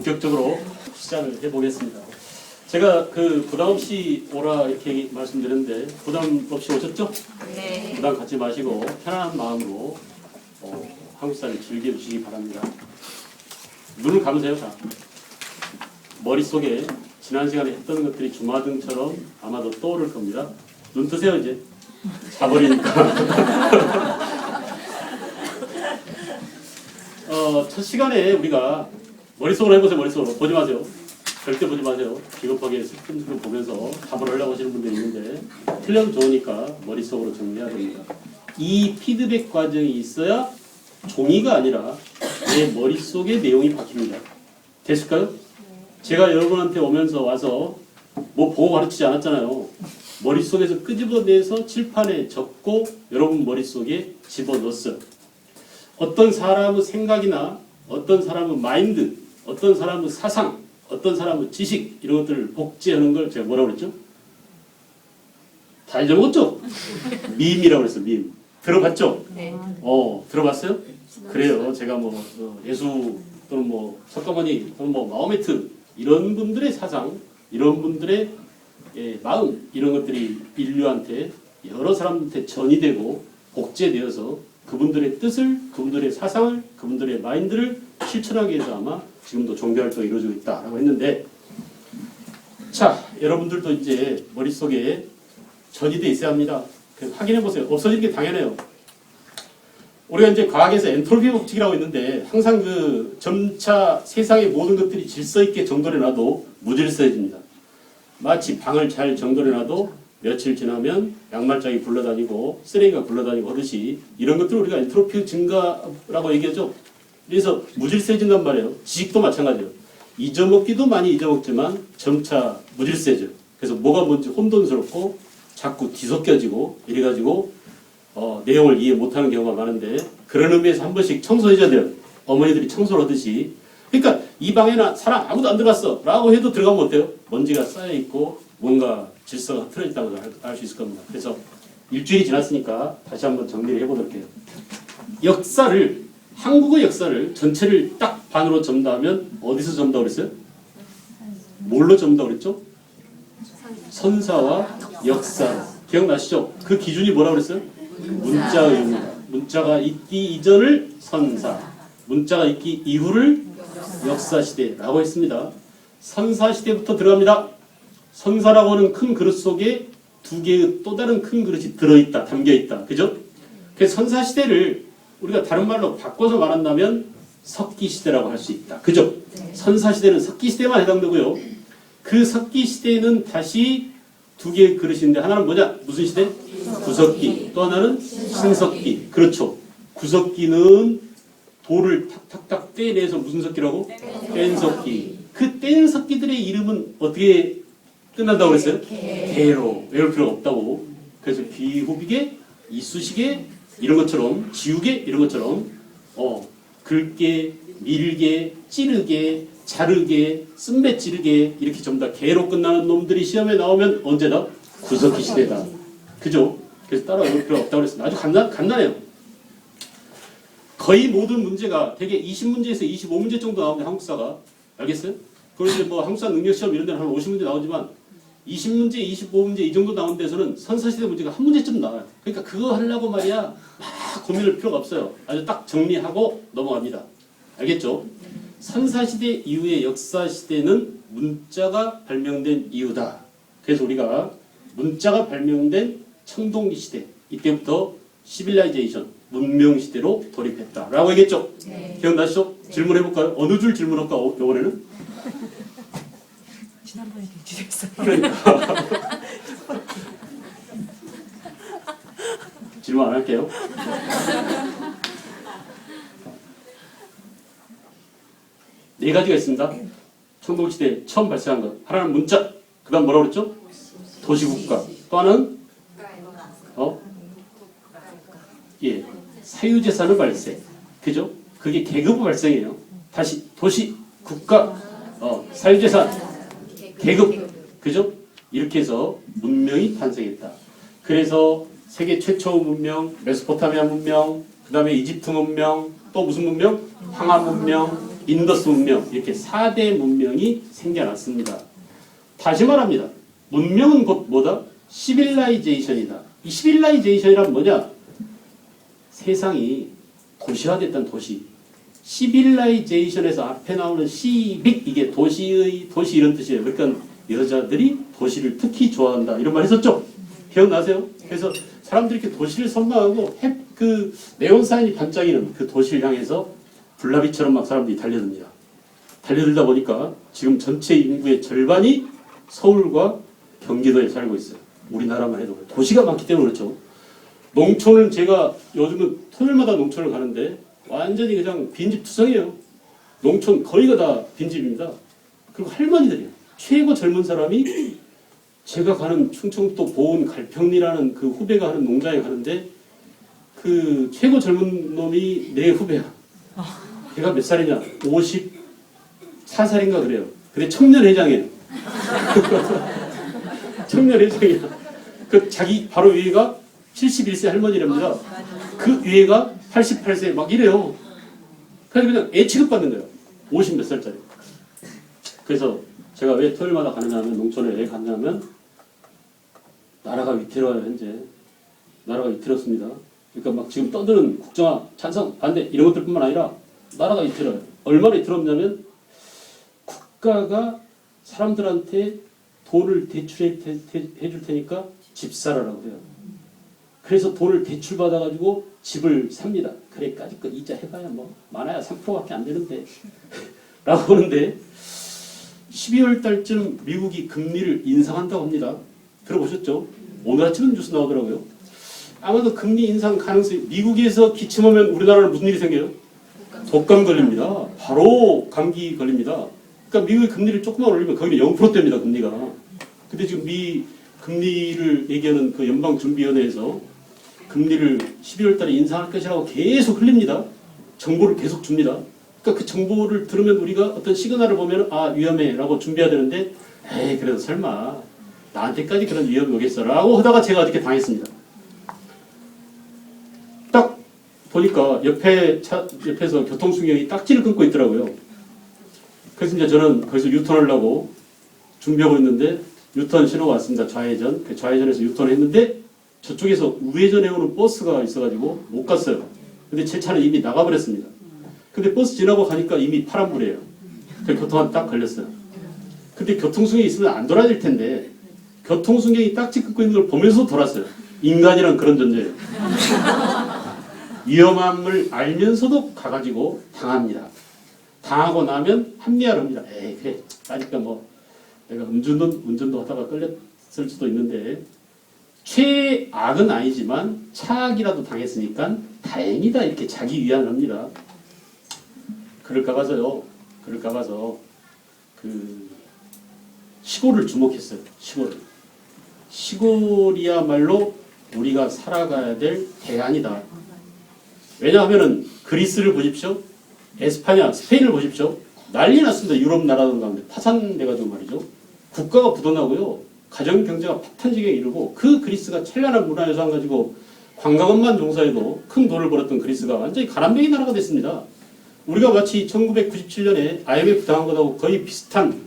본격적으로 시작을 해보겠습니다. 제가 그 부담 없이 오라 이렇게 말씀드렸는데 부담 없이 오셨죠? 네. 부담 갖지 마시고 편안한 마음으로 한국사를 즐겨주시기 바랍니다. 눈을 감으세요. 자. 머릿속에 지난 시간에 했던 것들이 주마등처럼 아마도 떠오를 겁니다. 눈 뜨세요 이제. 자버리니까. 첫 시간에 우리가 머릿속으로 해보세요. 머릿속으로. 보지 마세요. 절대 보지 마세요. 비겁하게 슬픔스름 보면서 답을 하려고 하시는 분들이 있는데 틀려면 좋으니까 머릿속으로 정리해야 됩니다. 이 피드백 과정이 있어야 종이가 아니라 내 머릿속에 내용이 바뀝니다. 됐을까요? 제가 여러분한테 오면서 와서 뭐 보고 가르치지 않았잖아요. 머릿속에서 끄집어내서 칠판에 적고 여러분 머릿속에 집어넣었어요. 어떤 사람의 생각이나 어떤 사람의 마인드, 어떤 사람의 사상, 어떤 사람의 지식 이런 것들을 복제하는 걸 제가 뭐라고 그랬죠? 다 잊어먹었죠? 밈이라고 그랬어요. 밈. 들어봤죠? 네. 들어봤어요? 그래요. 제가 뭐 예수 또는 뭐 석가모니 또는 뭐 마호메트 이런 분들의 사상, 이런 분들의 마음 이런 것들이 인류한테 여러 사람한테 전이되고 복제되어서 그분들의 뜻을, 그분들의 사상을, 그분들의 마인드를 실천하기 위해서 아마 지금도 종교활동이 이루어지고 있다라고 했는데, 자, 여러분들도 이제 머릿속에 전이되어 있어야 합니다. 확인해 보세요. 없어지는 게 당연해요. 우리가 이제 과학에서 엔트로피 법칙이라고 있는데 항상 그 점차 세상의 모든 것들이 질서 있게 정돈해 놔도 무질서해집니다. 마치 방을 잘 정돈해 놔도 며칠 지나면 양말장이 굴러다니고 쓰레기가 굴러다니고 하듯이 이런 것들을 우리가 엔트로피 증가라고 얘기하죠. 그래서 무질서해진단 말이에요. 지식도 마찬가지예요. 잊어먹기도 많이 잊어먹지만 점차 무질서해져요. 그래서 뭐가 뭔지 혼돈스럽고 자꾸 뒤섞여지고 이래가지고 내용을 이해 못하는 경우가 많은데 그런 의미에서 한 번씩 청소해줘야 돼요. 어머니들이 청소를 하듯이. 그러니까 이 방에는 사람 아무도 안 들어갔어 라고 해도 들어가면 어때요? 먼지가 쌓여있고 뭔가 질서가 틀어졌다는 걸 알 수 있을 겁니다. 그래서 일주일이 지났으니까 다시 한번 정리를 해보도록 해요. 역사를, 한국의 역사를 전체를 딱 반으로 접는다면 어디서 접는다고 그랬어요? 뭘로 접는다고 그랬죠? 선사와 역사. 기억나시죠? 그 기준이 뭐라고 그랬어요? 문자입니다. 문자가 있기 이전을 선사, 문자가 있기 이후를 역사시대라고 했습니다. 선사시대부터 들어갑니다. 선사라고 하는 큰 그릇 속에 두 개의 또 다른 큰 그릇이 들어있다, 담겨있다. 그죠? 그래서 선사시대를 우리가 다른 말로 바꿔서 말한다면 석기시대라고 할 수 있다. 그죠? 선사시대는 석기시대만 해당되고요. 그 석기시대는 다시 두 개의 그릇인데 하나는 뭐냐? 무슨 시대? 구석기. 또 하나는 신석기. 그렇죠. 구석기는 돌을 탁탁탁 떼내서 무슨 석기라고? 뗀석기. 그 뗀석기들의 이름은 어떻게 끝난다고 그랬어요? 개로. 외울 필요가 없다고. 그래서 비후비계, 이쑤시개 이런 것처럼 지우개 이런 것처럼 긁게, 밀게, 찌르게, 자르게, 쓴매 찌르게 이렇게 전부 다 개로 끝나는 놈들이 시험에 나오면 언제다? 구석기 시대다. 그죠? 그래서 따라 외울 필요가 없다고 그랬어요. 아주 간단해요. 거의 모든 문제가 대개 20문제에서 25문제 정도 나오는데 한국사가 알겠어요? 그런데 뭐 한국사 능력시험 이런 데는 한 50문제 나오지만 20문제, 25문제 이 정도 나오는 데서는 선사시대 문제가 한 문제쯤 나와요. 그러니까 그거 하려고 말이야 막 고민할 필요가 없어요. 아주 딱 정리하고 넘어갑니다. 알겠죠? 선사시대 이후의 역사시대는 문자가 발명된 이유다. 그래서 우리가 문자가 발명된 청동기 시대 이때부터 시빌라이제이션 문명시대로 돌입했다라고 얘기했죠? 네. 기억나시죠? 네. 질문해볼까요? 어느 줄 질문할까 이번에는? 지난번에 대주셨어요. 그러니까 질문 안 할게요. 네 가지가 있습니다. 청동시대 처음 발생한 것. 하나는 문자. 그 다음 뭐라고 그랬죠? 도시국가. 또 하나는 예, 사유재산의 발생. 그죠? 그게 계급의 발생이에요. 다시 도시, 국가, 사유재산, 계급. 그죠? 이렇게 해서 문명이 탄생했다. 그래서 세계 최초 문명, 메소포타미아 문명, 그 다음에 이집트 문명, 또 무슨 문명? 황하 문명, 인더스 문명 이렇게 4대 문명이 생겨났습니다. 다시 말합니다. 문명은 곧 뭐다? 시빌라이제이션이다. 이 시빌라이제이션이란 뭐냐? 세상이 도시화됐던 도시. 시빌라이제이션에서 앞에 나오는 시빅 이게 도시 이런 뜻이에요. 그러니까 여자들이 도시를 특히 좋아한다 이런 말 했었죠. 기억나세요? 그래서 사람들이 이렇게 도시를 선망하고 그 네온사인이 반짝이는 그 도시를 향해서 불나비처럼 막 사람들이 달려듭니다. 달려들다 보니까 지금 전체 인구의 절반이 서울과 경기도에 살고 있어요. 우리나라만 해도 도시가 많기 때문에 그렇죠. 농촌은 제가 요즘은 토요일마다 농촌을 가는데 완전히 그냥 빈집투성이에요. 농촌 거의가 다 빈집입니다. 그리고 할머니들이에요. 최고 젊은 사람이 제가 가는 충청도 보은 갈평리라는 그 후배가 하는 농장에 가는데 그 최고 젊은 놈이 내 후배야. 걔가 몇 살이냐? 54살인가 그래요. 근데 청년회장이에요. 청년회장이야. 그 자기 바로 위에가 71세 할머니랍니다. 그 위에가 88세 막 이래요. 그래서 그냥 애 취급받는 거예요. 50 몇 살짜리. 그래서 제가 왜 토요일마다 가느냐 하면 농촌에 왜 갔냐면 나라가 위태로워요. 현재 나라가 위태롭습니다. 그러니까 막 지금 떠드는 국정화 찬성 반대 이런 것들뿐만 아니라 나라가 위태로워요. 얼마나 위태롭냐면 국가가 사람들한테 돈을 대출해 줄 테니까 집 사라라고 해요. 그래서 돈을 대출 받아가지고 집을 삽니다. 그래 까짓 거 이자 해봐야 뭐 많아야 3%밖에 안 되는데 라고 하는데 12월 달쯤 미국이 금리를 인상한다고 합니다. 들어보셨죠? 오늘 아침은 뉴스 나오더라고요. 아마도 금리 인상 가능성이 미국에서 기침하면 우리나라는 무슨 일이 생겨요? 독감 걸립니다. 바로 감기 걸립니다. 그러니까 미국이 금리를 조금만 올리면 거기는 0%대입니다. 금리가. 근데 지금 미 금리를 얘기하는 그 연방준비위원회에서 금리를 12월 달에 인상할 것이라고 계속 흘립니다. 정보를 계속 줍니다. 그러니까 그 정보를 들으면 우리가 어떤 시그널을 보면 아 위험해 라고 준비해야 되는데 에이 그래도 설마 나한테까지 그런 위험이 오겠어 라고 하다가 제가 어저께 당했습니다. 딱 보니까 옆에서 교통수경이 딱지를 끊고 있더라고요. 그래서 이제 저는 거기서 유턴하려고 준비하고 있는데 유턴 신호가 왔습니다. 좌회전. 그 좌회전에서 유턴을 했는데 저쪽에서 우회전해 오는 버스가 있어가지고 못 갔어요. 근데 제 차는 이미 나가버렸습니다. 근데 버스 지나고 가니까 이미 파란불이에요. 그래서 교통한 딱 걸렸어요. 근데 교통수경이 있으면 안 돌아야 될 텐데 교통수경이 딱지 끊고 있는 걸 보면서 돌았어요. 인간이란 그런 존재예요. 위험함을 알면서도 가가지고 당합니다. 당하고 나면 합리화를 합니다. 에이 그래 따니까 뭐 내가 운전도 하다가 끌렸을 수도 있는데 최악은 아니지만 차악이라도 당했으니까 다행이다 이렇게 자기 위안을 합니다. 그럴까 봐서 그 시골을 주목했어요. 시골이야말로 우리가 살아가야 될 대안이다. 왜냐하면은 그리스를 보십시오. 에스파냐, 스페인을 보십시오. 난리 났습니다. 유럽 나라들 가운데 파산돼가지고 말이죠. 국가가 부도나고요. 가정 경제가 파탄지경에 이르고 그 그리스가 찬란한 문화유산 가지고 관광업만 종사해도 큰 돈을 벌었던 그리스가 완전히 가난뱅이 나라가 됐습니다. 우리가 마치 1997년에 IMF 당한 것하고 거의 비슷한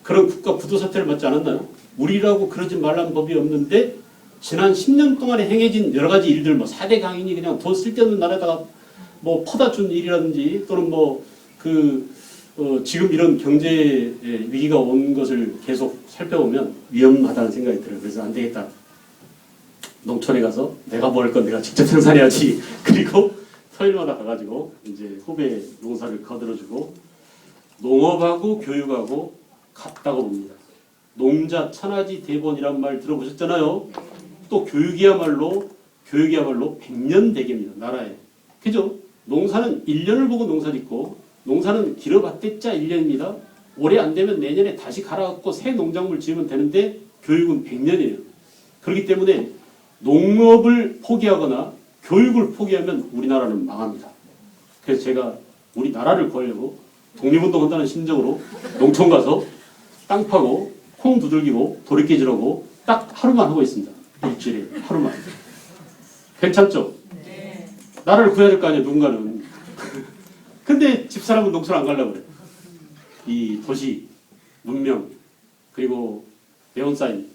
그런 국가 부도 사태를 맞지 않았나요? 우리라고 그러지 말라는 법이 없는데 지난 10년 동안에 행해진 여러 가지 일들 뭐 4대 강인이 그냥 돈 쓸데없는 나라에다가 뭐 퍼다 준 일이라든지 또는 지금 이런 경제 위기가 온 것을 계속 살펴보면 위험하다는 생각이 들어요. 그래서 안 되겠다. 농촌에 가서 내가 뭐 할 건 내가 직접 생산해야지. 그리고 토요일마다 가가지고 이제 후배 농사를 거들어주고 농업하고 교육하고 같다고 봅니다. 농자 천하지 대본이란 말 들어보셨잖아요. 또 교육이야말로 100년 대계입니다. 나라에. 그죠? 농사는 1년을 보고 농사짓고 농사는 길어봤댔자 1년입니다. 올해 안 되면 내년에 다시 갈아갖고 새 농작물 지으면 되는데 교육은 100년이에요. 그렇기 때문에 농업을 포기하거나 교육을 포기하면 우리나라는 망합니다. 그래서 제가 우리 나라를 구하려고 독립운동한다는 심정으로 농촌 가서 땅 파고 콩 두들기고 도리깨질하고 딱 하루만 하고 있습니다. 일주일에 하루만. 괜찮죠? 네. 나라를 구해야 될 거 아니에요. 누군가는. 근데 집사람은 농촌 안 가려고 그래. 이 도시, 문명, 그리고 네온사인,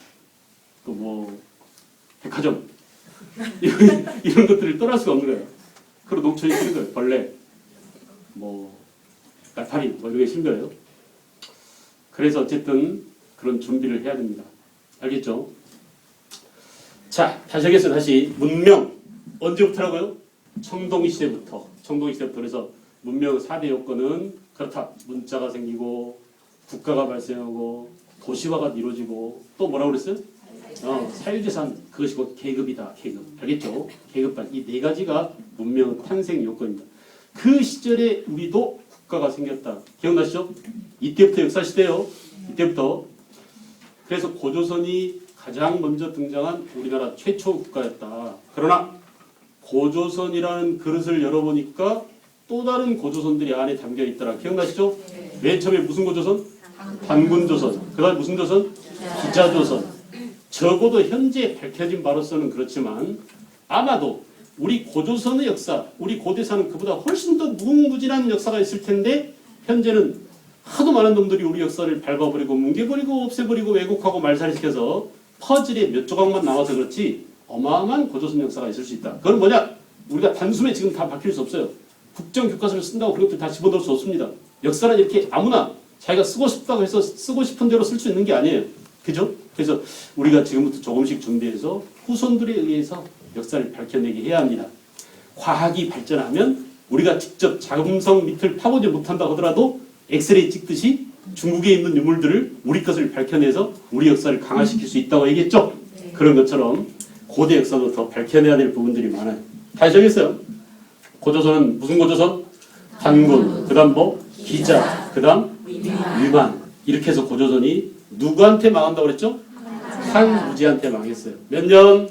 또 뭐 백화점 이런 것들을 떠날 수가 없는 거예요. 그리고 농촌이 싫은 거예요. 벌레, 뭐 나타리 뭐 이런 게 싫은 거예요. 그래서 어쨌든 그런 준비를 해야 됩니다. 알겠죠? 자, 다시 하겠습니다. 다시 문명 언제부터라고요? 청동기 시대부터. 청동기 시대부터. 그래서 문명 4대 요건은 그렇다. 문자가 생기고 국가가 발생하고 도시화가 이루어지고 또 뭐라고 그랬어요? 사유재산 그것이 곧 계급이다. 계급. 알겠죠? 계급반. 이 네 가지가 문명 탄생 요건입니다. 그 시절에 우리도 국가가 생겼다. 기억나시죠? 이때부터 역사시대요. 이때부터. 그래서 고조선이 가장 먼저 등장한 우리나라 최초 국가였다. 그러나 고조선이라는 그릇을 열어보니까 또 다른 고조선들이 안에 담겨 있더라. 기억나시죠? 맨 처음에 무슨 고조선? 단군조선. 그 다음에 무슨 조선? 기자조선. 적어도 현재 밝혀진 바로서는 그렇지만 아마도 우리 고조선의 역사, 우리 고대사는 그보다 훨씬 더 무궁무진한 역사가 있을 텐데 현재는 하도 많은 놈들이 우리 역사를 밟아버리고 뭉개버리고 없애버리고 왜곡하고 말살시켜서 퍼즐의 몇 조각만 나와서 그렇지 어마어마한 고조선 역사가 있을 수 있다. 그건 뭐냐? 우리가 단숨에 지금 다 밝힐 수 없어요. 국정교과서를 쓴다고 그런 것들 다 집어넣을 수 없습니다. 역사는 이렇게 아무나 자기가 쓰고 싶다고 해서 쓰고 싶은 대로 쓸 수 있는 게 아니에요. 그죠? 그래서 우리가 지금부터 조금씩 준비해서 후손들에 의해서 역사를 밝혀내게 해야 합니다. 과학이 발전하면 우리가 직접 자금성 밑을 파보지 못한다 하더라도 엑스레이 찍듯이 중국에 있는 유물들을 우리 것을 밝혀내서 우리 역사를 강화시킬 수 있다고 얘기했죠? 그런 것처럼 고대 역사도 더 밝혀내야 될 부분들이 많아요. 다시 정했어요. 고조선은 무슨 고조선? 단군, 그 다음 뭐? 기자, 그 다음 위만. 이렇게 해서 고조선이 누구한테 망한다고 그랬죠? 한무지한테 망했어요. 몇 년?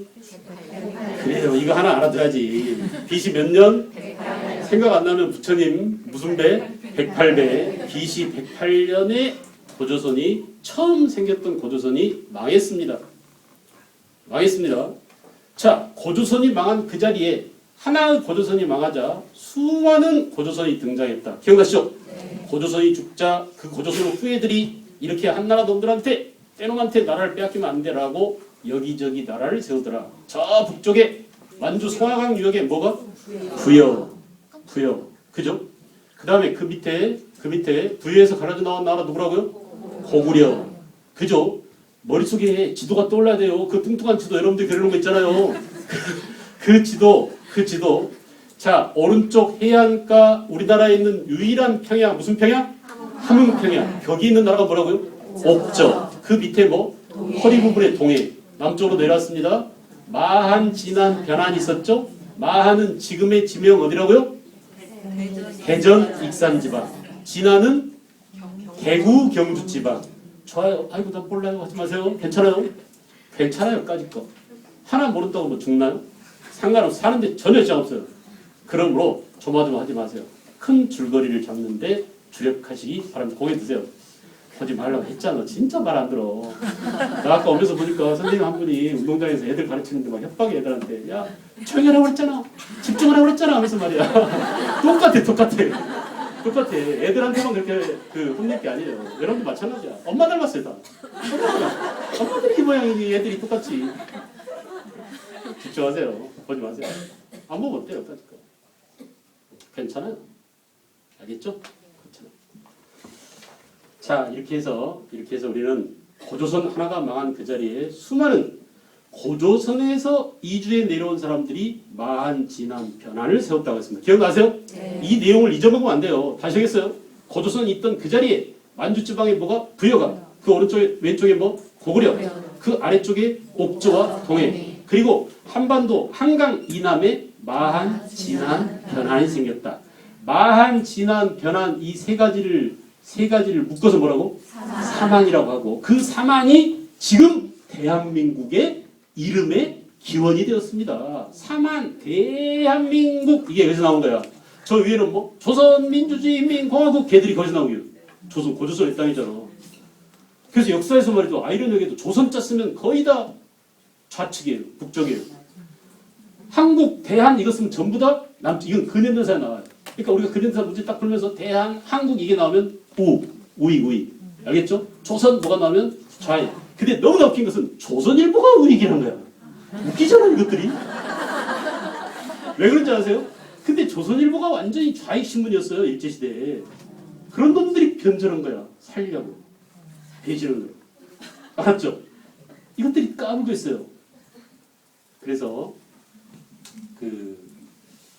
그래요. 이거 하나 알아둬야지. BC 몇 년? 생각 안 나면 부처님 무슨 배? 108배. BC 108년에 고조선이 처음 생겼던 고조선이 망했습니다. 망했습니다. 자, 고조선이 망한 그 자리에 하나의 고조선이 망하자 수많은 고조선이 등장했다. 기억나시죠? 고조선이 죽자 그 고조선 후예들이 이렇게 한나라 놈들한테 떼놈한테 나라를 빼앗기면 안 되라고 여기저기 나라를 세우더라. 저 북쪽에 만주 송화강 유역에 뭐가? 부여. 그죠? 그 다음에 그 밑에 부여에서 가려져 나온 나라 누구라고요? 고구려. 그죠? 머릿속에 지도가 떠올라야 돼요. 그 뚱뚱한 지도 여러분들이 그려놓은 거 있잖아요. 그 지도. 자, 오른쪽 해안가 우리나라에 있는 유일한 평야 무슨 평야? 함흥평야. 거기 있는 나라가 뭐라고요? 옥저. 그 밑에 뭐? 허리 부분의 동해. 남쪽으로 내려왔습니다. 마한, 진안, 변안이 있었죠? 마한은 지금의 지명 어디라고요? 대전, 익산 지방. 진안은 대구, 경주 지방. 좋아요. 아이고 나 몰라요. 하지 마세요. 괜찮아요? 괜찮아요. 까짓 거. 하나 모른다고 뭐 죽나요? 상관없어. 사는데 전혀 지장 없어요. 그러므로 조마조마하지 마세요. 큰 줄거리를 잡는데 주력하시기 바랍니다. 고개 드세요. 하지 말라고 했잖아. 진짜 말 안 들어. 나 아까 오면서 보니까 선생님 한 분이 운동장에서 애들 가르치는데 막 협박이 애들한테 야 조용히 하라고 그랬잖아. 집중하라고 그랬잖아 하면서 말이야. 똑같아. 애들한테만 그렇게 혼낼 게 아니에요. 여러분도 마찬가지야. 엄마 닮았어요 다. 엄마들이 이 모양이니 애들이 똑같이. 집중하세요. 보지 마세요. 안 보면 어때요? 괜찮아요. 알겠죠? 괜찮아요. 자, 이렇게 해서 우리는 고조선 하나가 망한 그 자리에 수많은 고조선에서 이주해 내려온 사람들이 마한, 진안, 변안을 세웠다고 했습니다. 기억나세요? 네. 이 내용을 잊어먹으면 안 돼요. 다시 하겠어요? 고조선이 있던 그 자리에 만주지방에 뭐가? 부여가. 그 오른쪽에 왼쪽에 뭐? 고구려. 그 아래쪽에 옥저와 동해. 그리고 한반도 한강 이남에 마한, 진안, 변안이 생겼다. 마한, 진안, 변안 이 세 가지를 묶어서 뭐라고? 사만이라고 하고 그 사만이 지금 대한민국의 이름의 기원이 되었습니다. 사만 대한민국 이게 여기서 나온 거야. 저 위에는 뭐 조선민주주의인민공화국 걔들이 거기서 나온 거예요. 조선 고조선의 땅이잖아. 그래서 역사에서 말이죠. 아이러니하게도 조선자 쓰면 거의 다 좌측이에요. 북쪽이에요. 한국, 대한 이거 쓰면 전부 다 남쪽. 이건 근현대사에 나와요. 그러니까 우리가 근현대사 문제 딱 풀면서 대한, 한국 이게 나오면 우익. 알겠죠? 조선 뭐가 나오면 좌익. 근데 너무나 웃긴 것은 조선일보가 우익이란 거야. 웃기잖아 이것들이. 왜 그런지 아세요? 근데 조선일보가 완전히 좌익 신문이었어요 일제시대에. 그런 놈들이 변절한 거야. 살리려고. 배신한 거야. 알았죠? 이것들이 까불고 있어요. 그래서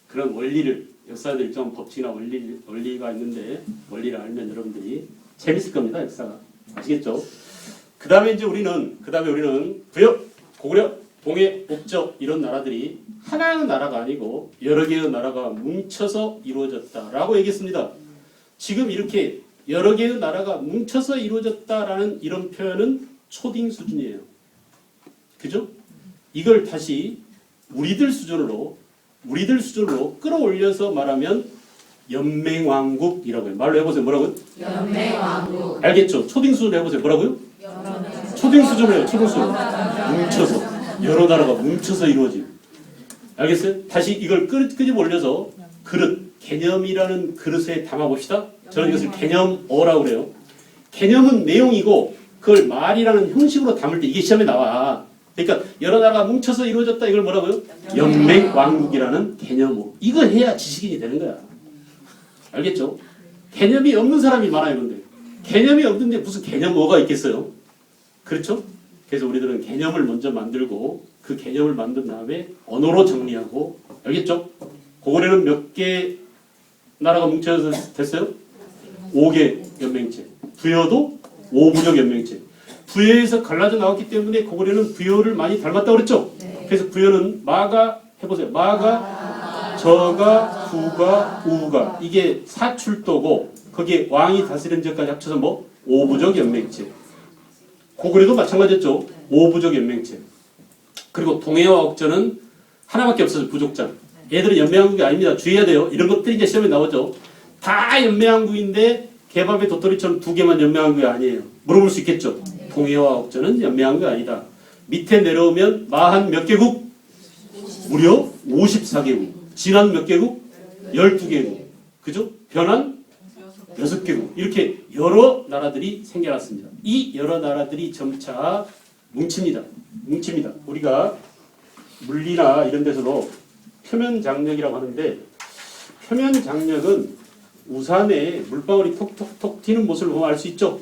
그런 원리를, 역사들 일정 법칙이나 원리가 있는데 원리를 알면 여러분들이 재밌을 겁니다. 역사가. 아시겠죠? 그 다음에 우리는 부역, 고구려, 동해, 옥저 이런 나라들이 하나의 나라가 아니고 여러 개의 나라가 뭉쳐서 이루어졌다라고 얘기했습니다. 지금 이렇게 여러 개의 나라가 뭉쳐서 이루어졌다라는 이런 표현은 초딩 수준이에요. 그죠? 이걸 다시 우리들 수준으로 끌어올려서 말하면 연맹왕국이라고 해요. 말로 해보세요. 뭐라고요? 연맹왕국. 알겠죠? 초딩 수준으로 해보세요. 뭐라고요? 초딩 수준으로 해요. 초딩 수준. 뭉쳐서. 여러 나라가 뭉쳐서 이루어진. 알겠어요? 다시 이걸 끄집어 올려서 그릇, 개념이라는 그릇에 담아봅시다. 저는 이것을 개념어라고 그래요. 개념은 내용이고 그걸 말이라는 형식으로 담을 때 이게 시험에 나와. 그러니까 여러 나라가 뭉쳐서 이루어졌다. 이걸 뭐라고요? 연맹왕국이라는 개념어. 이거 해야 지식인이 되는 거야. 알겠죠? 개념이 없는 사람이 많아요. 근데 개념이 없는데 무슨 개념어가 있겠어요? 그렇죠? 그래서 우리들은 개념을 먼저 만들고 그 개념을 만든 다음에 언어로 정리하고. 알겠죠? 고구려는 몇 개 나라가 뭉쳐서 됐어요? 5개 연맹체. 부여도 5부족 연맹체. 부여에서 갈라져 나왔기 때문에 고구려는 부여를 많이 닮았다고 그랬죠? 그래서 부여는 마가 해보세요. 마가, 저가, 후가, 우가. 이게 사출도고 거기에 왕이 다스리는 지역까지 합쳐서 뭐? 5부족 연맹체. 고구려도 마찬가지였죠. 5부족 연맹체. 그리고 동해와 옥저는 하나밖에 없어요. 부족장. 얘들은 연맹왕국이 아닙니다. 주의해야 돼요. 이런 것들이 이제 시험에 나오죠. 다 연맹왕국인데 개밥의 도토리처럼 2개만 연맹왕국이 아니에요. 물어볼 수 있겠죠. 동해와 옥저는 연맹왕국이 아니다. 밑에 내려오면 마한 몇 개국? 무려 54개국. 진한 몇 개국? 12개국. 그죠? 변한 6개국. 이렇게 여러 나라들이 생겨났습니다. 이 여러 나라들이 점차 뭉칩니다. 우리가 물리나 이런 데서도 표면 장력이라고 하는데, 표면 장력은 우산에 물방울이 톡톡톡 튀는 모습을 보면 알 수 있죠.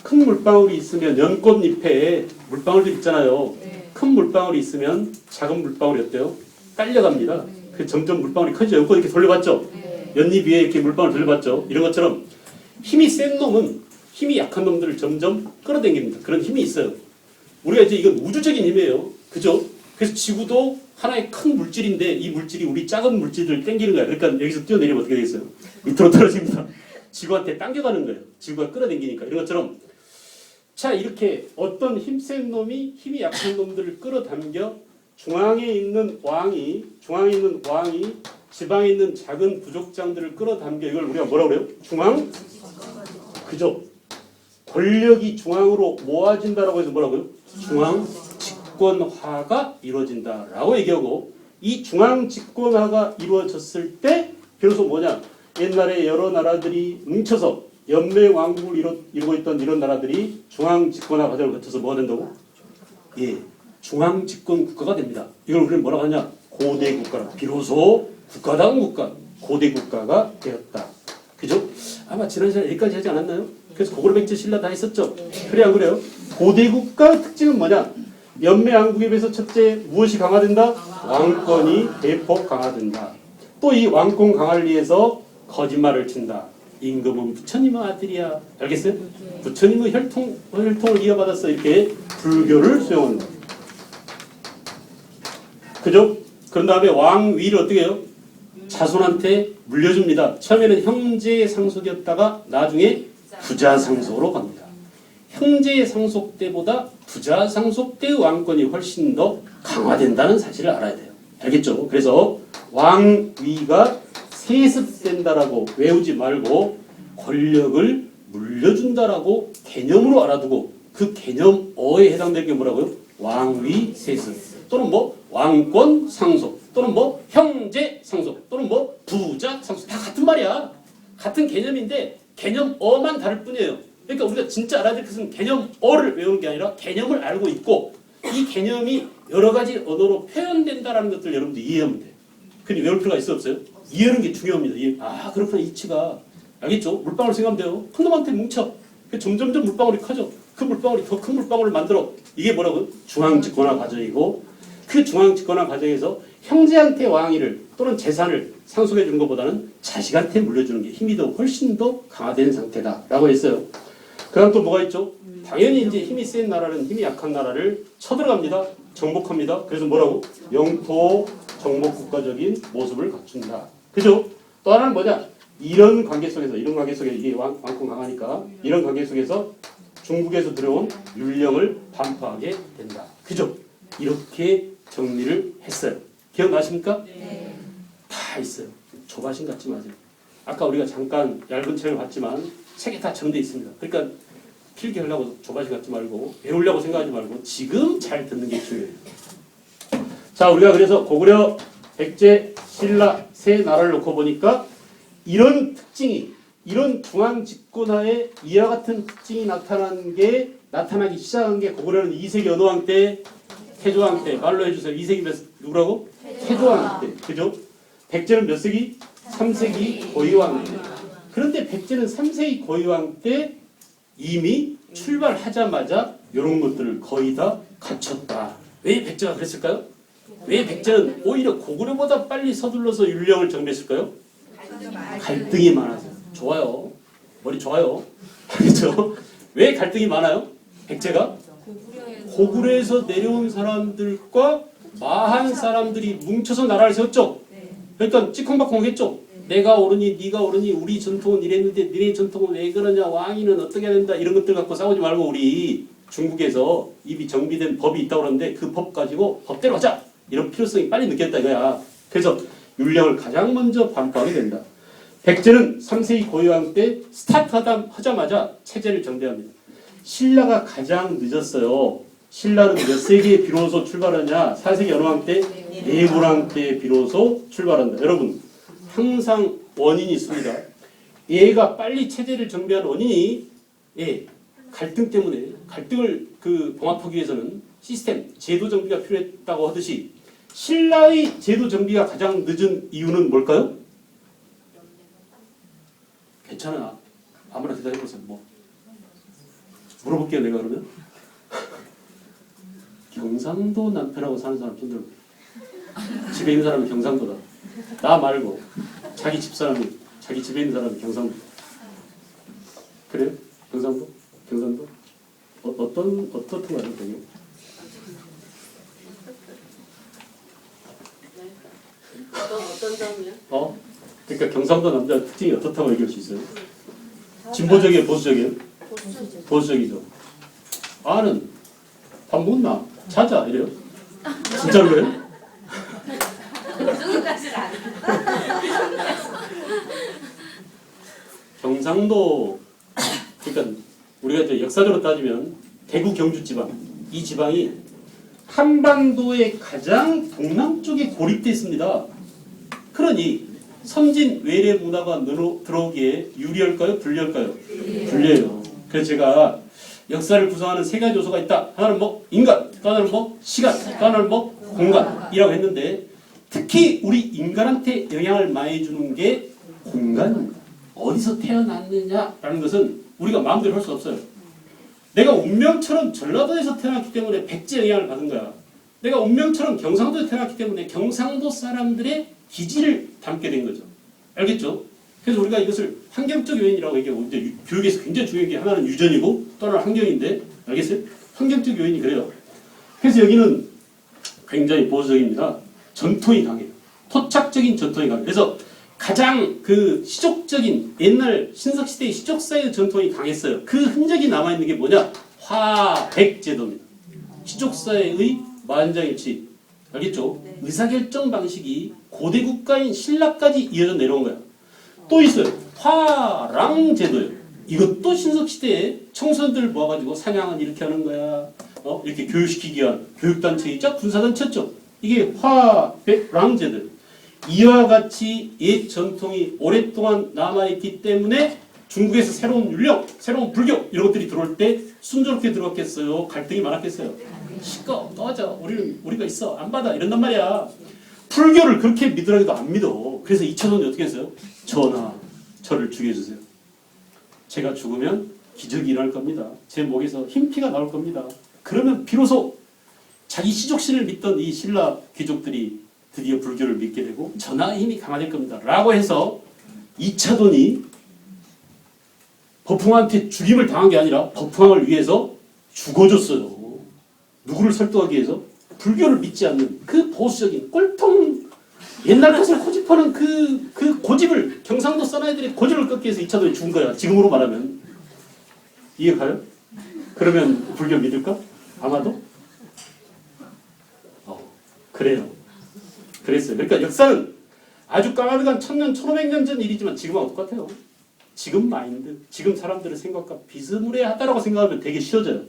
큰 물방울이 있으면 연꽃잎에 물방울들 있잖아요. 큰 물방울이 있으면 작은 물방울이 어때요? 딸려갑니다. 그 점점 물방울이 커지죠. 연꽃 이렇게 돌려봤죠. 연잎 위에 이렇게 물방울 돌려봤죠. 이런 것처럼 힘이 센 놈은 힘이 약한 놈들을 점점 끌어당깁니다. 그런 힘이 있어요. 우리가 이제 이건 우주적인 힘이에요. 그죠? 그래서 지구도 하나의 큰 물질인데 이 물질이 우리 작은 물질들을 당기는 거야. 그러니까 여기서 뛰어내리면 어떻게 되겠어요? 밑으로 떨어집니다. 지구한테 당겨가는 거예요. 지구가 끌어당기니까. 이런 것처럼 자, 이렇게 어떤 힘센 놈이 힘이 약한 놈들을 끌어당겨 중앙에 있는 왕이 지방에 있는 작은 부족장들을 끌어당겨. 이걸 우리가 뭐라고 그래요? 중앙? 그죠? 권력이 중앙으로 모아진다라고 해서 뭐라고요? 중앙 집권화가 이루어진다라고 얘기하고, 이 중앙 집권화가 이루어졌을 때 비로소 뭐냐? 옛날에 여러 나라들이 뭉쳐서 연맹왕국을 이루고 있던 이런 나라들이 중앙 집권화 과정을 거쳐서 뭐가 된다고? 예, 중앙 집권 국가가 됩니다. 이걸 우리는 뭐라고 하냐? 고대 국가라. 비로소 국가다운 국가, 고대 국가가 되었다. 그죠? 아마 지난 시간에 여기까지 하지 않았나요? 그래서 고구려 백제 신라 다 했었죠. 그래 안 그래요? 고대 국가의 특징은 뭐냐? 연맹왕국에 비해서 첫째 무엇이 강화된다? 왕권이 대폭 강화된다. 또 이 왕권 강화를 위해서 거짓말을 친다. 임금은 부처님의 아들이야. 알겠어요? 부처님의 혈통을 이어받아서 이렇게 불교를 수용한다. 그죠? 그런 다음에 왕위를 어떻게 해요? 자손한테 물려줍니다. 처음에는 형제의 상속이었다가 나중에 부자 상속으로 갑니다. 형제의 상속 때보다 부자 상속 때의 왕권이 훨씬 더 강화된다는 사실을 알아야 돼요. 알겠죠? 그래서 왕위가 세습된다라고 외우지 말고 권력을 물려준다라고 개념으로 알아두고 그 개념어에 해당되는 게 뭐라고요? 왕위 세습 또는 뭐 왕권 상속 또는 뭐 형제 상속 또는 뭐 부자 상속 다 같은 말이야. 같은 개념인데 개념어만 다를 뿐이에요. 그러니까 우리가 진짜 알아야 될 것은 개념어를 외우는 게 아니라 개념을 알고 있고 이 개념이 여러 가지 언어로 표현된다라는 것들 여러분들 이해하면 돼요. 근데 외울 필요가 있어 없어요? 이해하는 게 중요합니다. 아 그렇구나 이치가 알겠죠? 물방울 생각하면 돼요. 큰 놈한테 뭉쳐. 점점점 물방울이 커져. 그 물방울이 더 큰 물방울을 만들어. 이게 뭐라고? 중앙집권화 과정이고 그 중앙집권화 과정에서 형제한테 왕위를 또는 재산을 상속해 주는 것보다는 자식한테 물려주는 게 힘이 더 훨씬 더 강화된 상태다라고 했어요. 그 다음 또 뭐가 있죠? 당연히 이제 힘이 센 나라는 힘이 약한 나라를 쳐들어갑니다. 정복합니다. 그래서 뭐라고? 영토 정복 국가적인 모습을 갖춘다. 그죠? 또 하나는 뭐냐? 이런 관계 속에서 이게 왕권 강하니까 이런 관계 속에서 중국에서 들어온 율령을 반포하게 된다. 그죠? 이렇게 정리를 했어요. 기억나십니까? 네. 다 있어요. 조바심 갖지 마세요. 아까 우리가 잠깐 얇은 책을 봤지만 책에 다 정리되어 있습니다. 그러니까 필기하려고 조바심 갖지 말고 배우려고 생각하지 말고 지금 잘 듣는 게 중요해요. 자, 우리가 그래서 고구려, 백제, 신라 세 나라를 놓고 보니까 이런 특징이 이런 중앙 집권화에 이와 같은 특징이 나타나기 시작한 게 고구려는 2세기 어느 왕 때? 태조왕 때. 말로 해주세요. 2세기 누구라고? 태조왕 때. 그죠? 백제는 몇 세기? 3세기 고이왕 때. 그런데 백제는 3세기 고이왕 때 이미 출발하자마자 이런 것들을 거의 다 갖췄다. 왜 백제가 그랬을까요? 왜 백제는 오히려 고구려보다 빨리 서둘러서 율령을 정비했을까요? 갈등이 많아서. 좋아요. 머리 좋아요. 그렇죠? 왜 갈등이 많아요? 백제가 고구려에서 내려온 사람들과 마한 사람들이 뭉쳐서 나라를 세웠죠. 그러니까 찌컹박컹 했죠. 내가 옳으니 네가 옳으니 우리 전통은 이랬는데 너네 전통은 왜 그러냐, 왕위는 어떻게 해야 된다, 이런 것들 갖고 싸우지 말고 우리 중국에서 이미 정비된 법이 있다고 그러는데 그 법 가지고 법대로 하자, 이런 필요성이 빨리 느꼈다 이거야. 그래서 율령을 가장 먼저 반포하게 된다. 백제는 3세기 고유왕 때 스타트하자마자 체제를 정비합니다. 신라가 가장 늦었어요. 신라는 몇 세기에 비로소 출발하냐? 4세기 어느 왕 때? 예구왕 때 비로소 출발한다. 여러분 항상 원인이 있습니다. 얘가 빨리 체제를 정비한 원인이 갈등 때문에, 갈등을 봉합하기 위해서는 시스템, 제도 정비가 필요했다고 하듯이 신라의 제도 정비가 가장 늦은 이유는 뭘까요? 괜찮아. 아무나 대답해보세요. 뭐 물어볼게요. 내가 그러면 경상도 남편하고 사는 사람 손들어. 집에 있는 사람은 경상도다. 나 말고 자기 집사람이, 자기 집에 있는 사람이 경상도. 그래요? 경상도? 경상도? 어떻던가요? 되게? 어떤 점이요? 그러니까 경상도 남자 특징이 어떻다고 얘기할 수 있어요? 진보적이에요? 보수적이에요? 보수적이죠. 아는 밥 먹나? 자자 이래요? 진짜로 그래요? 경상도, 그러니까 우리가 이제 역사적으로 따지면 대구 경주 지방, 이 지방이 한반도의 가장 동남쪽에 고립되어 있습니다. 그러니 선진 외래 문화가 들어오기에 유리할까요? 불리할까요? 불리해요. 그래서 제가 역사를 구성하는 세 가지 요소가 있다. 하나는 뭐 인간, 또 하나는 뭐 시간, 또 하나는 뭐 공간이라고 했는데 특히 우리 인간한테 영향을 많이 주는 게 공간입니다. 어디서 태어났느냐라는 것은 우리가 마음대로 할 수 없어요. 내가 운명처럼 전라도에서 태어났기 때문에 백제 영향을 받은 거야. 내가 운명처럼 경상도에 태어났기 때문에 경상도 사람들의 기질을 담게 된 거죠. 알겠죠? 그래서 우리가 이것을 환경적 요인이라고 얘기하고, 이제 교육에서 굉장히 중요한 게 하나는 유전이고 또 하나는 환경인데, 알겠어요? 환경적 요인이 그래요. 그래서 여기는 굉장히 보수적입니다. 전통이 강해요. 토착적인 전통이 강해요. 그래서 가장 시족적인 옛날 신석시대의 시족사회의 전통이 강했어요. 그 흔적이 남아있는 게 뭐냐? 화백제도입니다. 시족사회의 만장일치. 알겠죠? 의사결정 방식이 고대 국가인 신라까지 이어져 내려온 거야. 또 있어요. 화랑제도예요. 이것도 신석시대에 청소년들을 모아가지고 사냥은 이렇게 하는 거야. 이렇게 교육시키기 위한 교육단체 있죠? 군사단체였죠? 이게 화백랑제들 이와 같이 옛 전통이 오랫동안 남아있기 때문에 중국에서 새로운 윤령, 새로운 불교 이런 것들이 들어올 때 순조롭게 들어갔겠어요? 갈등이 많았겠어요? 시끄러, 꺼져. 우리가 있어. 안 받아. 이런단 말이야. 불교를 그렇게 믿으라고도 안 믿어. 그래서 2차전이 어떻게 했어요? 전하, 저를 죽여주세요. 제가 죽으면 기적이 일어날 겁니다. 제 목에서 흰피가 나올 겁니다. 그러면 비로소 자기 시족신을 믿던 이 신라 귀족들이 드디어 불교를 믿게 되고 전하의 힘이 강화될 겁니다. 라고 해서 2차돈이 법흥한테 죽임을 당한 게 아니라 법흥을 위해서 죽어줬어요. 누구를 설득하기 위해서? 불교를 믿지 않는 그 보수적인 꼴통 옛날 것을 고집하는 그 고집을 경상도 사나이들의 고집을 꺾기 위해서 2차돈이 죽은 거야. 지금으로 말하면. 이해가요? 그러면 불교 믿을까? 아마도? 그래요. 그랬어요. 그러니까 역사는 아주 까마득한 1000년, 1500년 전 일이지만 지금하고 똑같아요. 지금 마인드, 지금 사람들의 생각과 비스무리하다라고 생각하면 되게 쉬워져요.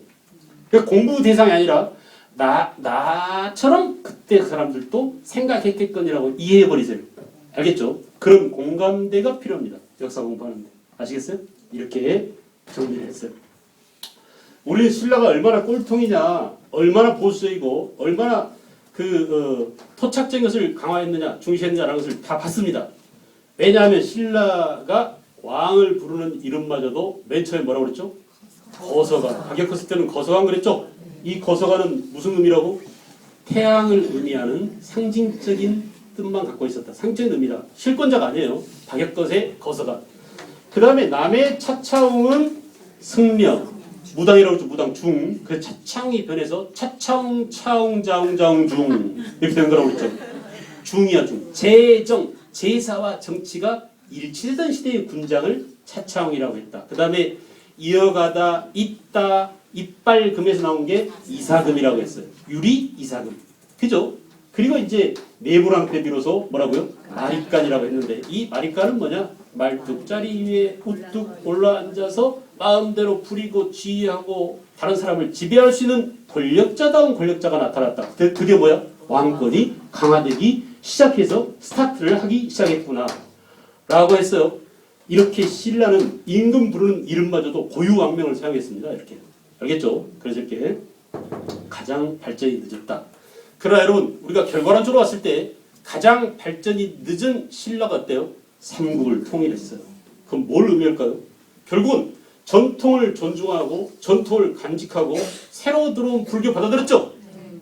그러니까 공부 대상이 아니라 나처럼 그때 그 사람들도 생각했겠거니라고 이해해버리세요. 알겠죠? 그런 공감대가 필요합니다. 역사 공부하는데. 아시겠어요? 이렇게 정리를 했어요. 우리 신라가 얼마나 꼴통이냐, 얼마나 보수적이고, 얼마나 토착적인 것을 강화했느냐, 중시했느냐라는 것을 다 봤습니다. 왜냐하면 신라가 왕을 부르는 이름마저도 맨 처음에 뭐라고 그랬죠? 거서관. 박역했을 때는 거서관 그랬죠? 이 거서관은 무슨 의미라고? 태양을 의미하는 상징적인 뜻만 갖고 있었다. 상징적인 의미다. 실권자가 아니에요. 박역것의 거서관. 그 다음에 남의 차차웅은 승려. 무당이라고 했죠. 무당 중. 그 차창이 변해서 차차웅 차웅 자웅 자웅 중 이렇게 된 거라고 했죠. 중이야 중. 제정 제사와 정치가 일치되던 시대의 군장을 차차웅이라고 했다. 그 다음에 이어가다 있다 이빨금에서 나온 게 이사금이라고 했어요. 유리 이사금. 그죠? 그리고 이제 내부랑 때 비로소 뭐라고요? 마립간이라고 했는데 이 마립간은 뭐냐? 말뚝자리 위에 우뚝 올라앉아서 마음대로 부리고 지휘하고 다른 사람을 지배할 수 있는 권력자다운 권력자가 나타났다. 드디어 뭐야? 왕권이 강화되기 시작해서 스타트를 하기 시작했구나 라고 했어요. 이렇게 신라는 임금 부르는 이름마저도 고유왕명을 사용했습니다. 이렇게. 알겠죠? 그래서 이렇게 가장 발전이 늦었다. 그러나 여러분 우리가 결과론적으로 봤을 때 가장 발전이 늦은 신라가 어때요? 삼국을 통일했어요. 그럼 뭘 의미할까요? 결국은 전통을 존중하고 전통을 간직하고 새로 들어온 불교 받아들였죠?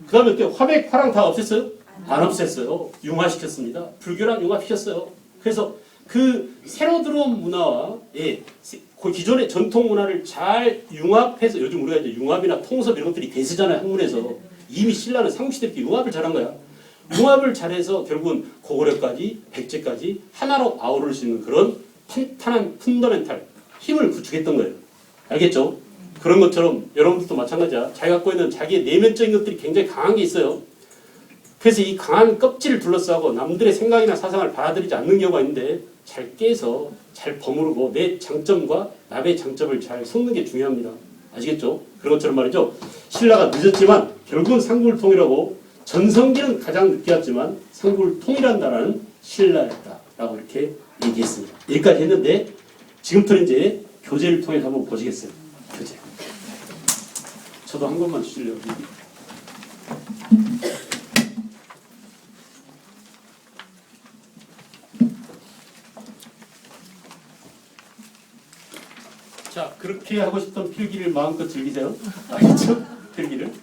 그 다음에 어때요? 화백, 화랑 다 없앴어요? 안 없앴어요. 융화시켰습니다. 불교랑 융합시켰어요. 그래서 그 새로 들어온 문화와 그 기존의 전통 문화를 잘 융합해서 요즘 우리가 이제 융합이나 통섭 이런 것들이 대세잖아요. 학문에서. 이미 신라는 삼국시대 때 융합을 잘한 거야. 융합을 잘해서 결국은 고구려까지 백제까지 하나로 아우를 수 있는 그런 탄탄한 펀더멘탈 힘을 구축했던 거예요. 알겠죠? 그런 것처럼 여러분들도 마찬가지야. 자기 갖고 있는 자기의 내면적인 것들이 굉장히 강한 게 있어요. 그래서 이 강한 껍질을 둘러싸고 남들의 생각이나 사상을 받아들이지 않는 경우가 있는데 잘 깨서 잘 버무르고 내 장점과 남의 장점을 잘 섞는 게 중요합니다. 아시겠죠? 그런 것처럼 말이죠. 신라가 늦었지만 결국은 삼국을 통일하고 전성기는 가장 늦게 왔지만 삼국을 통일한 나라는 신라였다라고 이렇게 얘기했습니다. 여기까지 했는데 지금부터 이제 교재를 통해서 한번 보시겠어요. 교재. 저도 한 권만 주실래요? 자, 그렇게 하고 싶던 필기를 마음껏 즐기세요. 알겠죠? 필기를.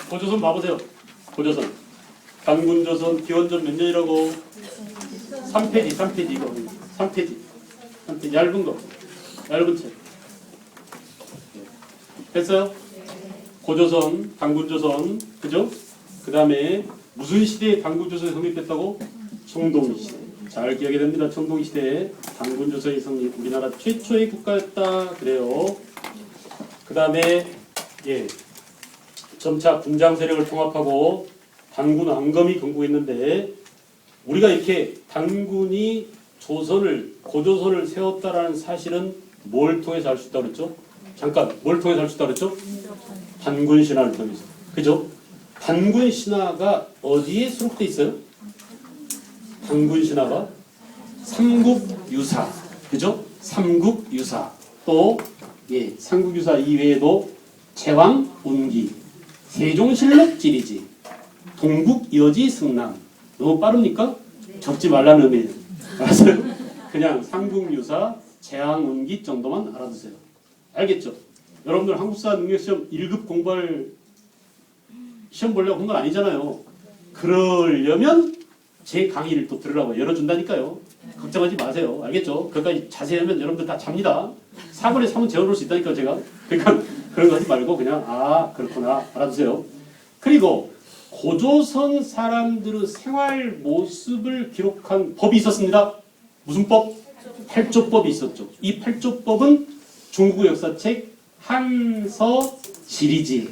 고조선 봐보세요. 고조선. 단군조선 기원전 몇 년이라고? 3페이지 이거. 3페이지. 얇은 거. 얇은 책. 됐어요? 고조선, 단군조선. 그죠? 그 다음에 무슨 시대에 단군조선이 성립됐다고? 청동시대. 잘 기억이 됩니다. 청동시대에 단군조선이 성립. 우리나라 최초의 국가였다. 그래요. 그 다음에 점차 군장 세력을 통합하고 단군 왕검이 건국했는데 우리가 이렇게 단군이 고조선을 세웠다라는 사실은 뭘 통해서 알 수 있다고 그랬죠? 잠깐 뭘 통해서 할 수 있다고 그랬죠? 단군 신화를 통해서. 그죠? 단군 신화가 어디에 수록돼 있어요? 단군 신화가 삼국유사. 그죠? 삼국유사. 또 삼국유사 이외에도 제왕운기, 세종실록 지리지, 동국여지 승남. 너무 빠릅니까? 적지 말라는 의미예요. 알았어요? 그냥 삼국유사, 제왕운기 정도만 알아두세요. 알겠죠? 여러분들 한국사 능력시험 1급 공부할 시험 보려고 한 건 아니잖아요. 그러려면 제 강의를 또 들으라고 열어준다니까요. 걱정하지 마세요. 알겠죠? 그것까지 자세히 하면 여러분들 다 잡니다. 4분의 3은 재워놓을 수 있다니까요, 제가. 그러니까 그런 거 하지 말고 그냥 그렇구나 알아두세요. 그리고 고조선 사람들의 생활 모습을 기록한 법이 있었습니다. 무슨 법? 팔조법이 있었죠. 이 팔조법은 중국의 역사책 한서지리지에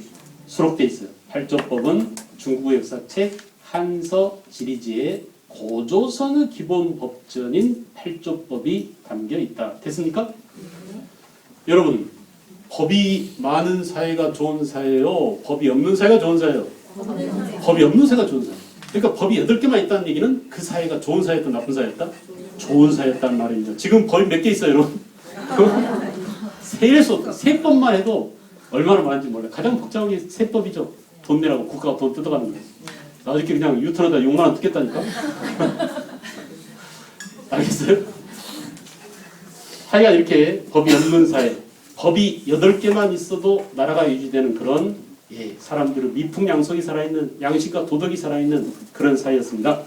수록되어 있어요. 팔조법은 중국의 역사책 한서지리지에 고조선의 기본 법전인 팔조법이 담겨 있다. 됐습니까? 여러분, 법이 많은 사회가 좋은 사회예요? 법이 없는 사회가 좋은 사회예요? 법이 없는 사회가 좋은 사회. 그러니까 법이 8개만 있다는 얘기는 그 사회가 좋은 사회였다, 나쁜 사회였다? 좋은 사회였다는 말입니다. 지금 법이 몇 개 있어요, 여러분? 세법만 해도 얼마나 많은지 몰라요. 가장 복잡한 게 세법이죠. 돈 내라고 국가가 돈 뜯어가는 거예요. 나 어저께 그냥 유턴하다 6만 원 뜯겠다니까? 알겠어요? 하여간 이렇게 법이 없는 사회, 법이 8개만 있어도 나라가 유지되는 그런 사람들의 미풍양속이 살아있는, 양식과 도덕이 살아있는 그런 사회였습니다.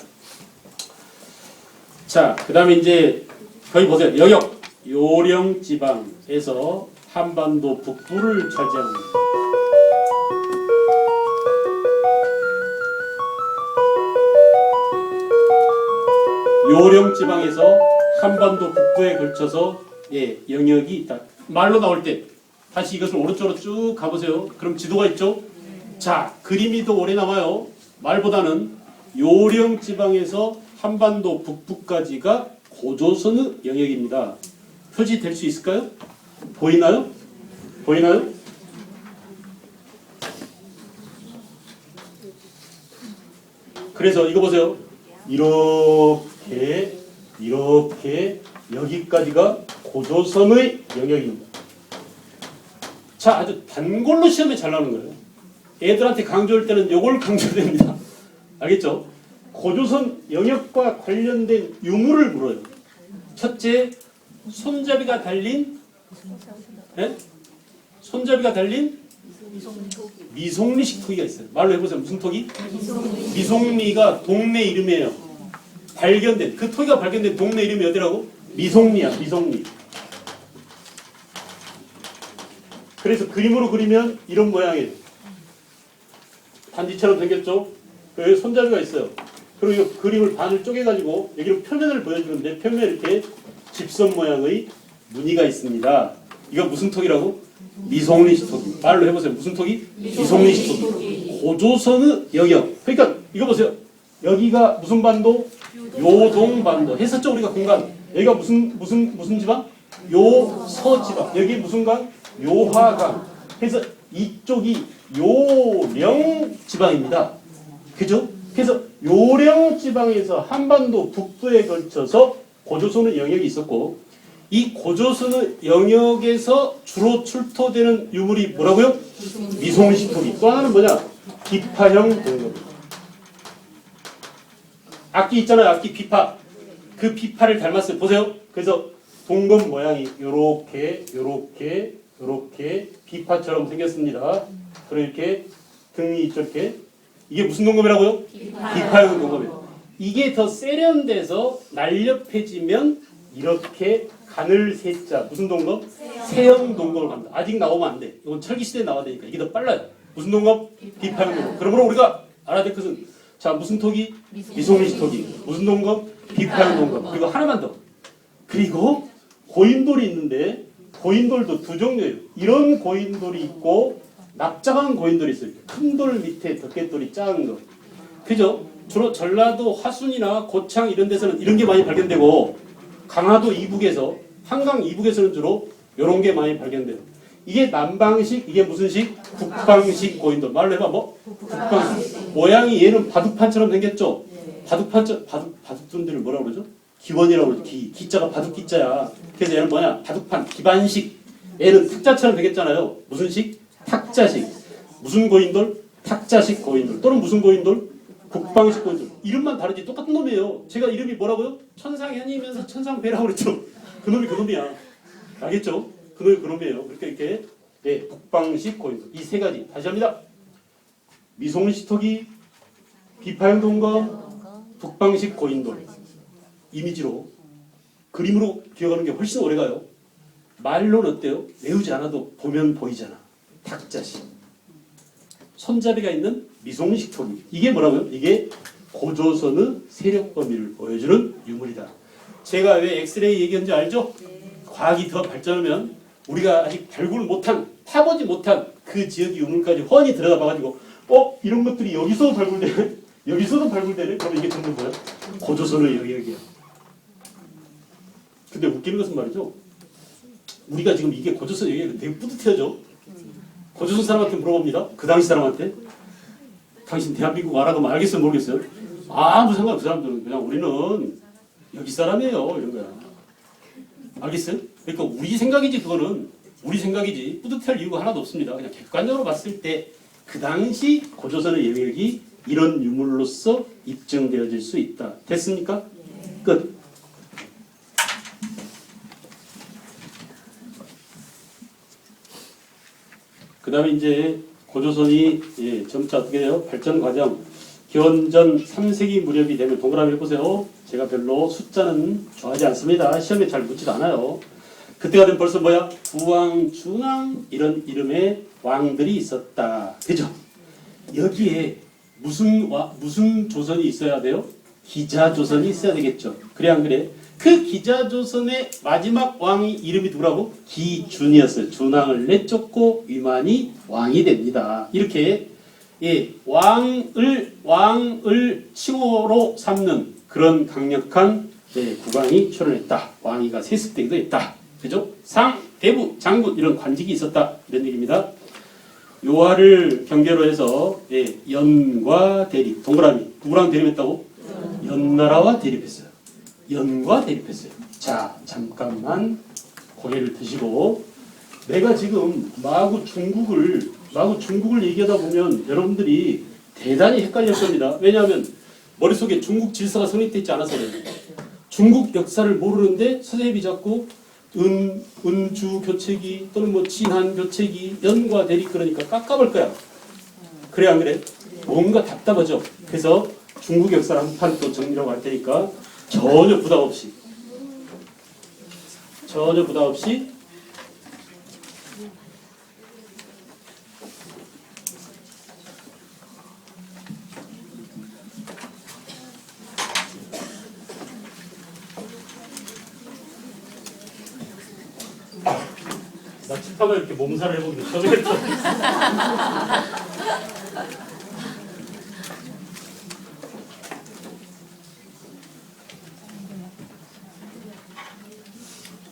자, 그 다음에 이제 거기 보세요. 영역, 요령지방에서 한반도 북부를 차지합니다. 요령지방에서 한반도 북부에 걸쳐서 영역이 있다. 말로 나올 때 다시 이것을 오른쪽으로 쭉 가보세요. 그럼 지도가 있죠? 자, 그림이 더 오래 남아요. 말보다는 요령지방에서 한반도 북부까지가 고조선의 영역입니다. 표지될 수 있을까요? 보이나요? 보이나요? 그래서 이거 보세요. 이렇게 여기까지가 고조선의 영역입니다. 자, 아주 단골로 시험에 잘 나오는 거예요. 애들한테 강조할 때는 이걸 강조됩니다. 알겠죠? 고조선 영역과 관련된 유물을 물어요. 첫째, 손잡이가 달린 손잡이가 달린 미송리식 토기가 있어요. 말로 해보세요. 무슨 토기? 미송리가 동네 이름이에요. 발견된, 그 토기가 발견된 동네 이름이 어디라고? 미송리야, 미송리. 그래서 그림으로 그리면 이런 모양이에요. 단지처럼 생겼죠? 여기 손잡이가 있어요. 그리고 이 그림을 반을 쪼개가지고 여기로 표면을 보여주는데 표면에 이렇게 집선 모양의 무늬가 있습니다. 이거 무슨 톡이라고? 미송리식 토기. 말로 해보세요. 무슨 토기? 미송리식 토기. 고조선의 영역. 그러니까 이거 보세요. 여기가 무슨 반도? 요동반도. 했었죠 우리가 공간. 여기가 무슨 지방? 요서지방. 여기 무슨 강? 요하강. 그래서 이쪽이 요령지방입니다. 그죠? 그래서 요령지방에서 한반도 북부에 걸쳐서 고조선의 영역이 있었고, 이 고조선의 영역에서 주로 출토되는 유물이 뭐라고요? 미송리식 토기. 또 하나는 뭐냐? 비파형 동검. 악기 있잖아요. 악기 비파. 그 비파를 닮았어요. 보세요. 그래서 동검 모양이 요렇게 비파처럼 생겼습니다. 그리고 이렇게 등이 이렇게. 이게 무슨 동검이라고요? 비파형 동검이에요. 이게 더 세련돼서 날렵해지면 이렇게 가늘 세자. 무슨 동검? 세형 동검을 갑니다. 아직 나오면 안 돼. 이건 철기 시대에 나와야 되니까 이게 더 빨라요. 무슨 동검? 비파형 동검. 그러므로 우리가 알아야 될 것은, 자, 무슨 토기? 미송리식 토기. 무슨 동검? 비파형 동검. 그리고 하나만 더. 그리고 고인돌이 있는데 고인돌도 두 종류예요. 이런 고인돌이 있고 납작한 고인돌이 있어요. 큰 돌 밑에 덮개돌이 작은 거. 그죠? 주로 전라도 화순이나 고창 이런 데서는 이런 게 많이 발견되고, 강화도 이북에서, 한강 이북에서는 주로 이런 게 많이 발견돼요. 이게 남방식, 이게 무슨 식? 북방식 고인돌. 말로 해봐 뭐? 북방식. 모양이 얘는 바둑판처럼 생겼죠? 바둑판처럼, 바둑둔들을 뭐라고 그러죠? 기원이라고 그러죠. 기자가 바둑 기자야. 그래서 얘는 뭐냐? 바둑판, 기반식. 얘는 탁자처럼 생겼잖아요. 무슨 식? 탁자식. 무슨 고인돌? 탁자식 고인돌. 또는 무슨 고인돌? 북방식 고인돌. 이름만 다르지 똑같은 놈이에요. 제가 이름이 뭐라고요? 천상현이면서 천상배라고 그랬죠. 그놈이 그놈이야. 알겠죠? 그놈이 그놈이에요. 그러니까 이렇게 네, 북방식 고인돌. 이 세 가지. 다시 합니다. 미송시토기, 비파용동검, 북방식 고인돌. 이미지로 그림으로 기억하는 게 훨씬 오래가요. 말로는 어때요? 외우지 않아도 보면 보이잖아. 탁자식. 손잡이가 있는 미송식토기. 이게 뭐라고요? 이게 고조선의 세력 범위를 보여주는 유물이다. 제가 왜 엑스레이 얘기한지 알죠? 과학이 더 발전하면 우리가 아직 발굴 못한, 파보지 못한 그 지역의 유물까지 훤히 들여다봐가지고 이런 것들이 여기서도 발굴되네? 여기서도 발굴되네? 그러면 이게 전부 뭐야? 고조선의 영역이야. 근데 웃기는 것은 말이죠. 우리가 지금 이게 고조선 영역이 되게 뿌듯해져. 고조선 사람한테 물어봅니다. 그 당시 사람한테. 당신 대한민국 와라 그러면 알겠어요? 모르겠어요? 아무 상관 그 사람들은 그냥 우리는 여기 사람이에요. 이런 거야. 알겠어요? 그러니까 우리 생각이지 그거는. 우리 생각이지. 뿌듯할 이유가 하나도 없습니다. 그냥 객관적으로 봤을 때 그 당시 고조선의 영역이 이런 유물로서 입증되어질 수 있다. 됐습니까? 끝. 그 다음에 이제 고조선이 점차 어떻게 돼요? 발전 과정. 기원전 3세기 무렵이 되면 동그라미 해보세요. 제가 별로 숫자는 좋아하지 않습니다. 시험에 잘 묻지도 않아요. 그때가 되면 벌써 뭐야? 부왕, 중왕 이런 이름의 왕들이 있었다. 그죠? 여기에 무슨 조선이 있어야 돼요? 기자조선이 있어야 되겠죠. 그래 안 그래? 그 기자조선의 마지막 왕이 이름이 누구라고? 기준이었어요. 준왕을 내쫓고 위만이 왕이 됩니다. 이렇게 왕을 칭호로 삼는 그런 강력한 국왕이 출현했다. 왕위가 세습되기도 했다. 그죠? 상, 대부, 장군 이런 관직이 있었다. 이런 얘기입니다. 요하를 경계로 해서 연과 대립, 동그라미. 누구랑 대립했다고? 연나라와 대립했어요. 연과 대립했어요. 자, 잠깐만 고개를 드시고 내가 지금 마구 중국을 얘기하다 보면 여러분들이 대단히 헷갈릴 겁니다. 왜냐하면 머릿속에 중국 질서가 성립되어 있지 않아서 그래요. 중국 역사를 모르는데 선생님이 자꾸 은주 교체기 또는 뭐 진한 교체기 연과 대립 그러니까 깝깝할 거야. 그래 안 그래? 뭔가 답답하죠. 그래서 중국 역사를 한 판 또 정리하고 할 테니까 전혀 부담 없이 나 칠판을 이렇게 몸살을 해보는 게 처음이었죠.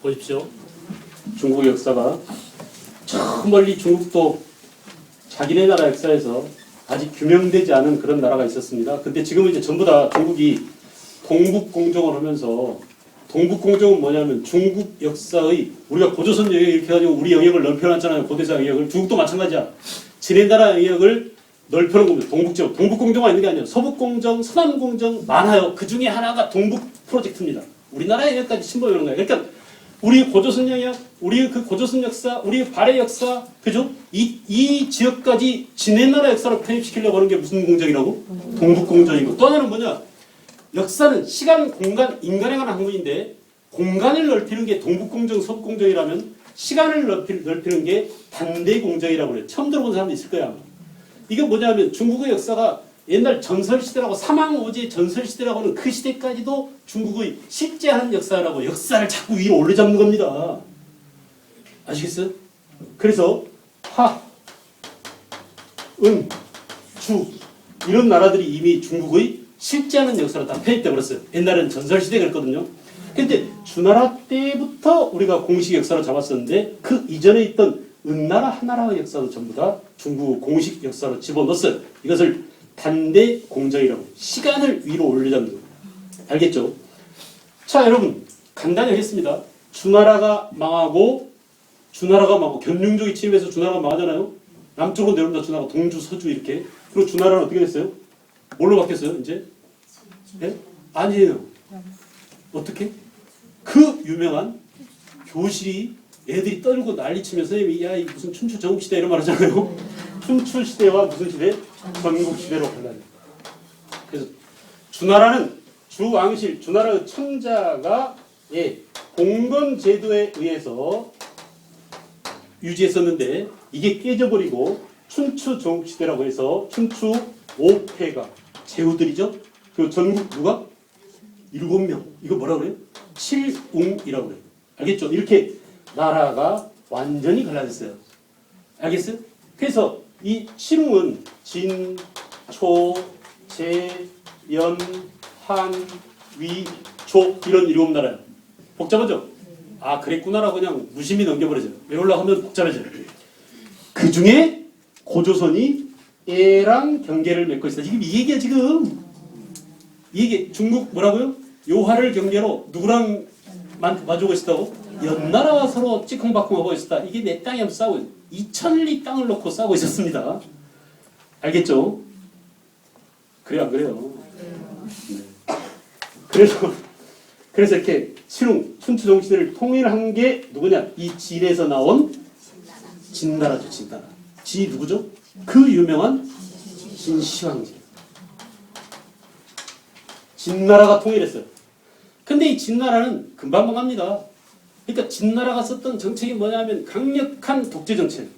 보십시오. 중국 역사가 저 멀리 중국도 자기네 나라 역사에서 아직 규명되지 않은 그런 나라가 있었습니다. 근데 지금은 이제 전부 다 중국이 동북공정을 하면서 동북공정은 뭐냐면 중국 역사의 우리가 고조선 영역 이렇게 해가지고 우리 영역을 넓혀놨잖아요. 고대사 영역을. 중국도 마찬가지야. 지네 나라 영역을 넓혀놓은 겁니다. 동북지역. 동북공정만 있는 게 아니에요. 서북공정, 서남공정 많아요. 그 중에 하나가 동북 프로젝트입니다. 우리나라 영역까지 침범하는 거예요. 그러니까 우리 고조선 영역, 우리 그 고조선 역사, 우리 발해 역사, 그죠? 이 지역까지 지네 나라 역사를 편입시키려고 하는 게 무슨 공정이라고? 동북공정이고. 또 하나는 뭐냐? 역사는 시간, 공간, 인간에 관한 학문인데 공간을 넓히는 게 동북공정, 서북공정이라면 시간을 넓히는 게 반대공정이라고 그래요. 처음 들어본 사람도 있을 거야. 이게 뭐냐면 중국의 역사가 옛날 전설시대라고 사망오제 전설시대라고 하는 그 시대까지도 중국의 실제하는 역사라고 역사를 자꾸 위로 올려잡는 겁니다. 아시겠어요? 그래서 하, 은, 주 이런 나라들이 이미 중국의 실제하는 역사를 다 편입돼 버렸어요. 옛날에는 전설시대가 그랬거든요. 근데 주나라 때부터 우리가 공식 역사를 잡았었는데 그 이전에 있던 은나라 한나라의 역사도 전부 다 중국 공식 역사로 집어넣었어요. 이것을 단대 공정이라고 시간을 위로 올리자는 거예요. 알겠죠? 자 여러분 간단히 하겠습니다. 주나라가 망하고 견융족이 침입해서 주나라가 망하잖아요. 남쪽으로 내려온다 주나라가 동주 서주 이렇게. 그리고 주나라는 어떻게 됐어요? 뭘로 바뀌었어요 이제? 네? 아니에요. 어떻게? 그 유명한 교실이 애들이 떨고 난리치면 선생님이 야 이 무슨 춘추 전국시대 이런 말 하잖아요. 춘추시대와 무슨 시대? 전국시대로 갈라져요. 그래서 주나라는 주왕실, 주나라의 청자가 봉건제도에 의해서 유지했었는데 이게 깨져버리고 춘추 전국시대라고 해서 춘추 5패가 제후들이죠. 그 전국 누가? 7명. 이거 뭐라 그래요? 칠웅이라고 그래요. 알겠죠? 이렇게 나라가 완전히 갈라졌어요. 알겠어요? 그래서 이 칠웅은 진, 초, 제, 연, 한, 위, 조 이런 7나라예요. 복잡하죠? 아 그랬구나라고 그냥 무심히 넘겨버려져요. 외우려고 하면 복잡해져요. 그 중에 고조선이 애랑 경계를 맺고 있어요. 지금 이 얘기야 지금. 이게 중국 뭐라고요? 요하를 경계로 누구랑 마주고 있었다고? 연나라와 서로 찌컹박컹하고 있었다. 이게 내 땅이 하면서 싸우고 있어요. 2000리 땅을 놓고 싸우고 있었습니다. 알겠죠? 그래요 안 그래요? 네. 그래서 이렇게 칠웅, 춘추전국시대를 통일한 게 누구냐? 이 질에서 나온 진나라죠. 진나라. 지 누구죠? 그 유명한 진시황제. 진나라가 통일했어요. 근데 이 진나라는 금방 망합니다. 그러니까 진나라가 썼던 정책이 뭐냐면 강력한 독재 정책.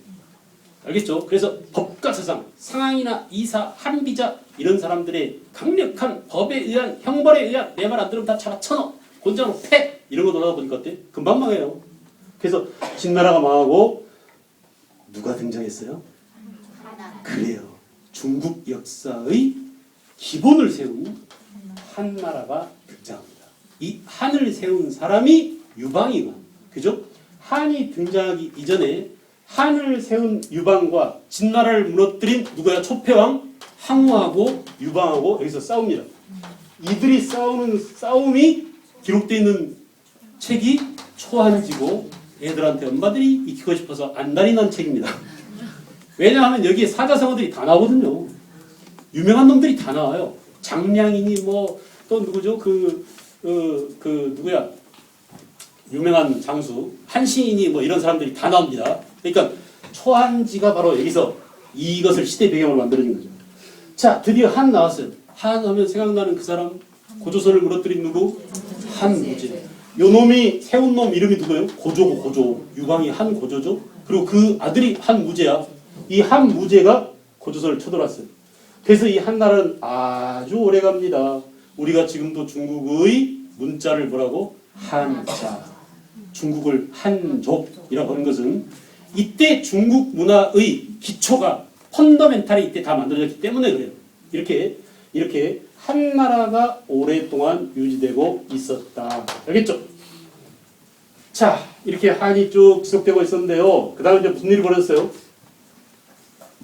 알겠죠? 그래서 법과 사상, 상황이나 이사, 한비자 이런 사람들의 강력한 법에 의한 형벌에 의한 내 말 안 들으면 다 잡아 쳐넣어. 곤장으로 패! 이런 거 넣어다 보니까 어때? 금방 망해요. 그래서 진나라가 망하고 누가 등장했어요? 그래요. 중국 역사의 기본을 세운 한나라가 등장합니다. 이 한을 세운 사람이 유방이고, 그죠? 한이 등장하기 이전에 한을 세운 유방과 진나라를 무너뜨린 누구야? 초패왕 항우하고 유방하고 여기서 싸웁니다. 이들이 싸우는 싸움이 기록되어 있는 책이 초한지고 애들한테 엄마들이 익히고 싶어서 안달이 난 책입니다. 왜냐하면 여기에 사자성어들이 다 나오거든요. 유명한 놈들이 다 나와요. 장량이니 뭐 또 누구죠? 누구야? 유명한 장수 한신이니 뭐 이런 사람들이 다 나옵니다. 그러니까 초한지가 바로 여기서 이것을 시대 배경으로 만들어진 거죠. 자, 드디어 한 나왔어요. 한 하면 생각나는 그 사람 고조선을 무너뜨린 누구? 한무제. 요 놈이 세운 놈 이름이 누구예요? 고조고 고조. 유방이 한고조죠. 그리고 그 아들이 한무제야. 이 한무제가 고조선을 쳐들어왔어요. 그래서 이 한나라는 아주 오래 갑니다. 우리가 지금도 중국의 문자를 뭐라고? 한자. 중국을 한족이라고 하는 것은 이때 중국 문화의 기초가 펀더멘탈이 이때 다 만들어졌기 때문에 그래요. 이렇게 한나라가 오랫동안 유지되고 있었다. 알겠죠? 자, 이렇게 한이 쭉 지속되고 있었는데요. 그 다음에 이제 무슨 일이 벌어졌어요?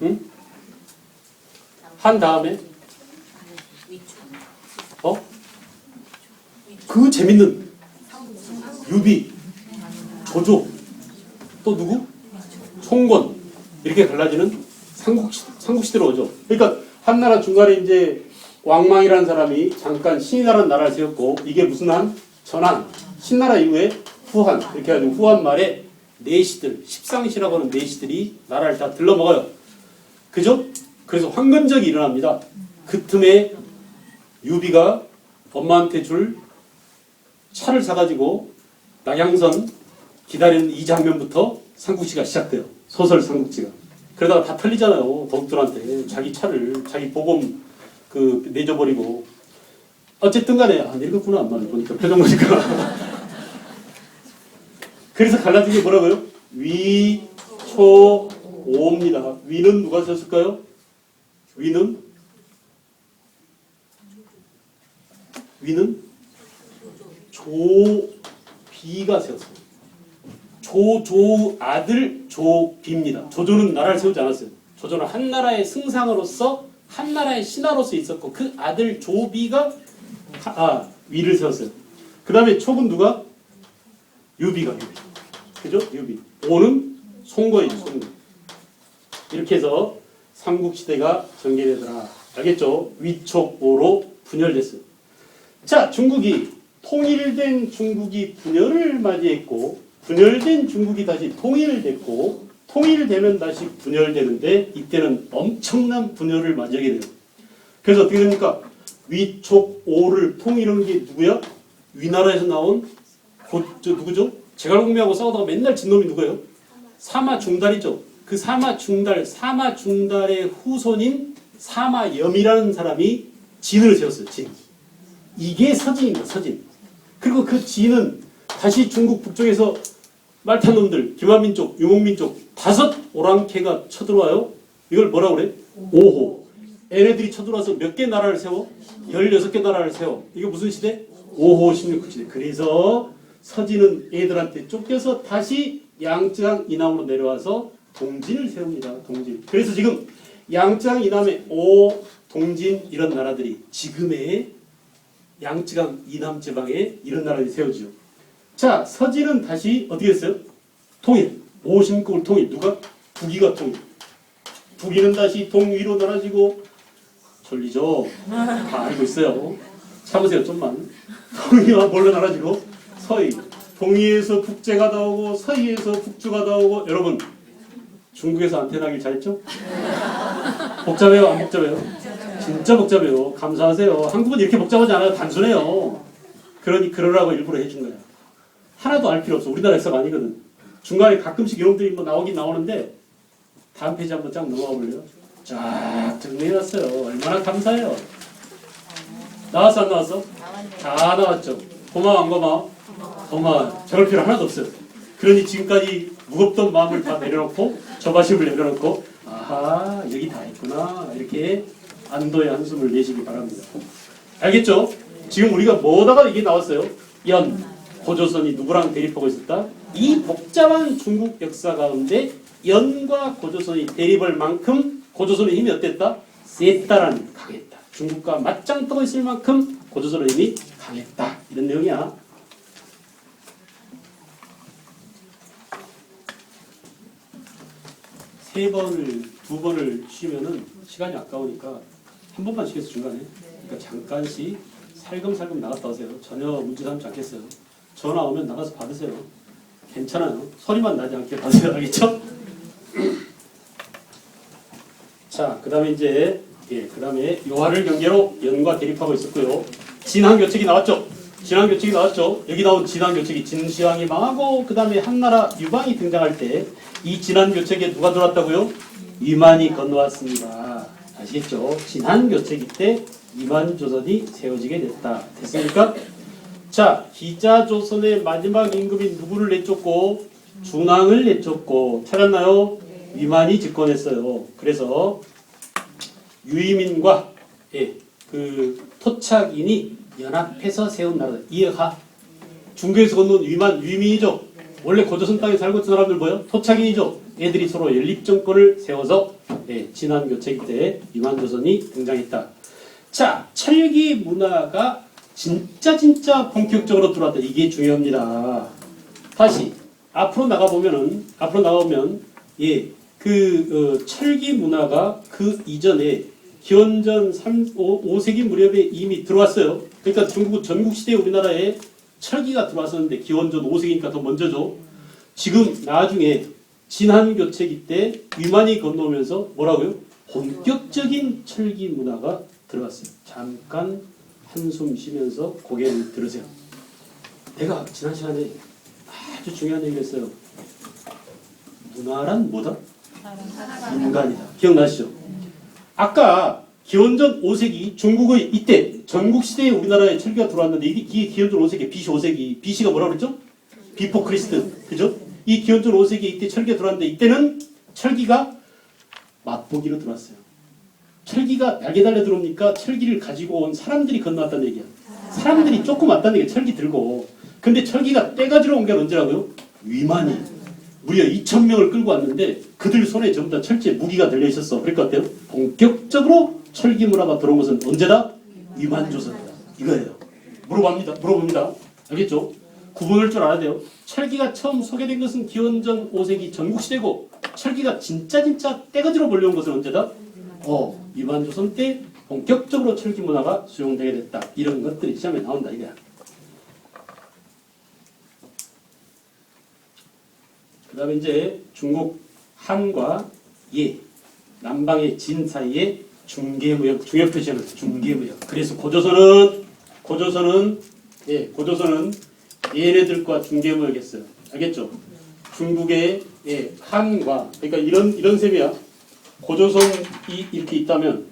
응? 한 다음에? 그 재밌는 유비, 조조, 또 누구? 송건. 이렇게 갈라지는 삼국시대로 오죠. 그러니까 한나라 중간에 이제 왕망이라는 사람이 잠깐 신이라는 나라를 세웠고, 이게 무슨 한? 전한. 신나라 이후에 후한. 이렇게 해가지고 후한 말에 내시들, 십상시라고 하는 내시들이 나라를 다 들러먹어요. 그죠? 그래서 황건적이 일어납니다. 그 틈에 유비가 엄마한테 줄 차를 사가지고 낙양선 기다리는 이 장면부터 삼국지가 시작돼요. 소설 삼국지가. 그러다가 다 털리잖아요. 도둑들한테 자기 차를 자기 보검 내줘버리고. 어쨌든 간에 안 읽었구나 엄마를 보니까 표정 보니까. 그래서 갈라진 게 뭐라고요? 위, 초, 오입니다. 위는 누가 썼을까요? 위는 조비가 세웠어요. 조조의 아들 조비입니다. 조조는 나라를 세우지 않았어요. 조조는 한 나라의 승상으로서 한 나라의 신하로서 있었고 그 아들 조비가 위를 세웠어요. 그 다음에 촉은 누가? 유비가 유비. 그죠? 유비. 오는 송거이죠. 송거. 이렇게 해서 삼국시대가 전개되더라. 알겠죠? 위촉오로 분열됐어요. 자, 중국이 통일된 중국이 분열을 맞이했고 분열된 중국이 다시 통일됐고 통일되면 다시 분열되는데 이때는 엄청난 분열을 맞이하게 돼요. 그래서 어떻게 됩니까? 위촉오를 통일한 게 누구야? 위나라에서 나온 누구죠? 제갈공명하고 싸우다가 맨날 진 놈이 누구예요? 사마중달이죠. 그 사마중달의 후손인 사마염이라는 사람이 진을 세웠어요. 진. 이게 서진입니다. 서진. 그리고 그 진은 다시 중국 북쪽에서 말탄 놈들, 김한민족, 유목민족 5 오랑캐가 쳐들어와요. 이걸 뭐라고 그래? 5호. 얘네들이 쳐들어와서 몇 개 나라를 세워? 16개 나라를 세워. 이게 무슨 시대? 5호 16호 시대. 그래서 서진은 얘들한테 쫓겨서 다시 양쯔강 이남으로 내려와서 동진을 세웁니다. 동진. 그래서 지금 양쯔강 이남의 오, 동진 이런 나라들이 지금의 양쯔강 이남 지방에 이런 나라들이 세워지죠. 자, 서진은 다시 어떻게 했어요? 통일. 오신국을 통일. 누가? 북이가 통일. 북이는 다시 동위로 나눠지고 졸리죠? 다 알고 있어요. 참으세요 좀만. 동위와 뭘로 나눠지고 서희. 동위에서 북제가 나오고 서희에서 북주가 나오고 여러분 중국에서 안 태어나길 잘했죠? 복잡해요? 안 복잡해요? 진짜 복잡해요. 감사하세요. 한국은 이렇게 복잡하지 않아요. 단순해요. 그러라고 일부러 해준 거야. 하나도 알 필요 없어. 우리나라 역사가 아니거든. 중간에 가끔씩 이놈들이 뭐 나오긴 나오는데 다음 페이지 한번 쫙 넘어가 볼래요? 쫙 정리해놨어요. 얼마나 감사해요. 나왔어 안 나왔어? 다 나왔죠. 고마워 안 고마워? 고마워. 적을 필요 하나도 없어요. 그러니 지금까지 무겁던 마음을 다 내려놓고 저바심을 내려놓고 아하 여기 다 있구나 이렇게 안도의 한숨을 내시기 바랍니다. 알겠죠? 지금 우리가 뭐다가 이게 나왔어요? 연, 고조선이 누구랑 대립하고 있었다? 이 복잡한 중국 역사 가운데 연과 고조선이 대립할 만큼 고조선의 힘이 어땠다? 셌다라는 강했다. 중국과 맞짱 뜨고 있을 만큼 고조선의 힘이 강했다. 이런 내용이야. 두 번을 쉬면은 시간이 아까우니까 한 번만 쉬겠어 중간에. 그러니까 잠깐씩 살금살금 나갔다 오세요. 전혀 문제 삼지 않겠어요. 전화 오면 나가서 받으세요. 괜찮아요. 소리만 나지 않게 받으세요. 알겠죠? 자, 그 다음에 이제 그 다음에 요하를 경계로 연과 대립하고 있었고요. 진한교책이 나왔죠. 진한교책이 나왔죠. 여기 나온 진한교책이 진시황이 망하고 그 다음에 한나라 유방이 등장할 때 이 진한교책에 누가 들어왔다고요? 위만이 건너왔습니다. 아시겠죠? 진한교책이 때 위만조선이 세워지게 됐다. 됐습니까? 자, 기자조선의 마지막 임금인 누구를 내쫓고 중앙을 내쫓고 찾았나요? 위만이 집권했어요. 그래서 유이민과 그 토착인이 연합해서 세운 나라 이해하. 중국에서 건너온 유이민이죠. 원래 고조선 땅에 살고 있던 사람들 뭐예요? 토착인이죠. 애들이 서로 연립정권을 세워서 진한교책 때 위만조선이 등장했다. 자, 철기 문화가 진짜 본격적으로 들어왔다. 이게 중요합니다. 다시 앞으로 나가보면 철기 문화가 그 이전에 기원전 5세기 무렵에 이미 들어왔어요. 그러니까 중국 전국시대에 우리나라에 철기가 들어왔었는데 기원전 5세기니까 더 먼저죠. 지금 나중에 진한교책이 때 위만이 건너오면서 뭐라고요? 본격적인 철기 문화가 들어왔어요. 잠깐 한숨 쉬면서 고개를 들으세요. 내가 지난 시간에 아주 중요한 얘기를 했어요. 문화란 뭐다? 인간이다. 기억나시죠? 아까 기원전 5세기 중국의 이때 전국시대에 우리나라에 철기가 들어왔는데 이게 기원전 5세기 BC 5세기 BC가 뭐라고 그랬죠? 비포 크리스트. 그죠? 이 기원전 5세기 이때 철기가 들어왔는데 이때는 철기가 맛보기로 들어왔어요. 철기가 날개 달려 들어오니까 철기를 가지고 온 사람들이 건너왔다는 얘기야. 사람들이 조금 왔다는 얘기야. 철기 들고. 근데 철기가 떼가지러 온 게 언제라고요? 위만이. 무려 2,000명을 끌고 왔는데 그들 손에 전부 다 철제 무기가 들려 있었어. 그럴 것 같아요. 본격적으로 철기 문화가 들어온 것은 언제다? 위만조선이다. 이거예요. 물어봅니다. 알겠죠? 구분할 줄 알아야 돼요. 철기가 처음 소개된 것은 기원전 5세기 전국시대고 철기가 진짜 떼거지로 몰려온 것은 언제다? 위만조선 때 본격적으로 철기 문화가 수용되게 됐다. 이런 것들이 시험에 나온다 이거야. 그 다음에 이제 중국 한과 예, 남방의 진 사이에 중개무역, 중요 표시하는 중개무역. 그래서 고조선은 얘네들과 중개무역했어요. 알겠죠? 중국의 한과 그러니까 이런 셈이야. 고조선이 이렇게 있다면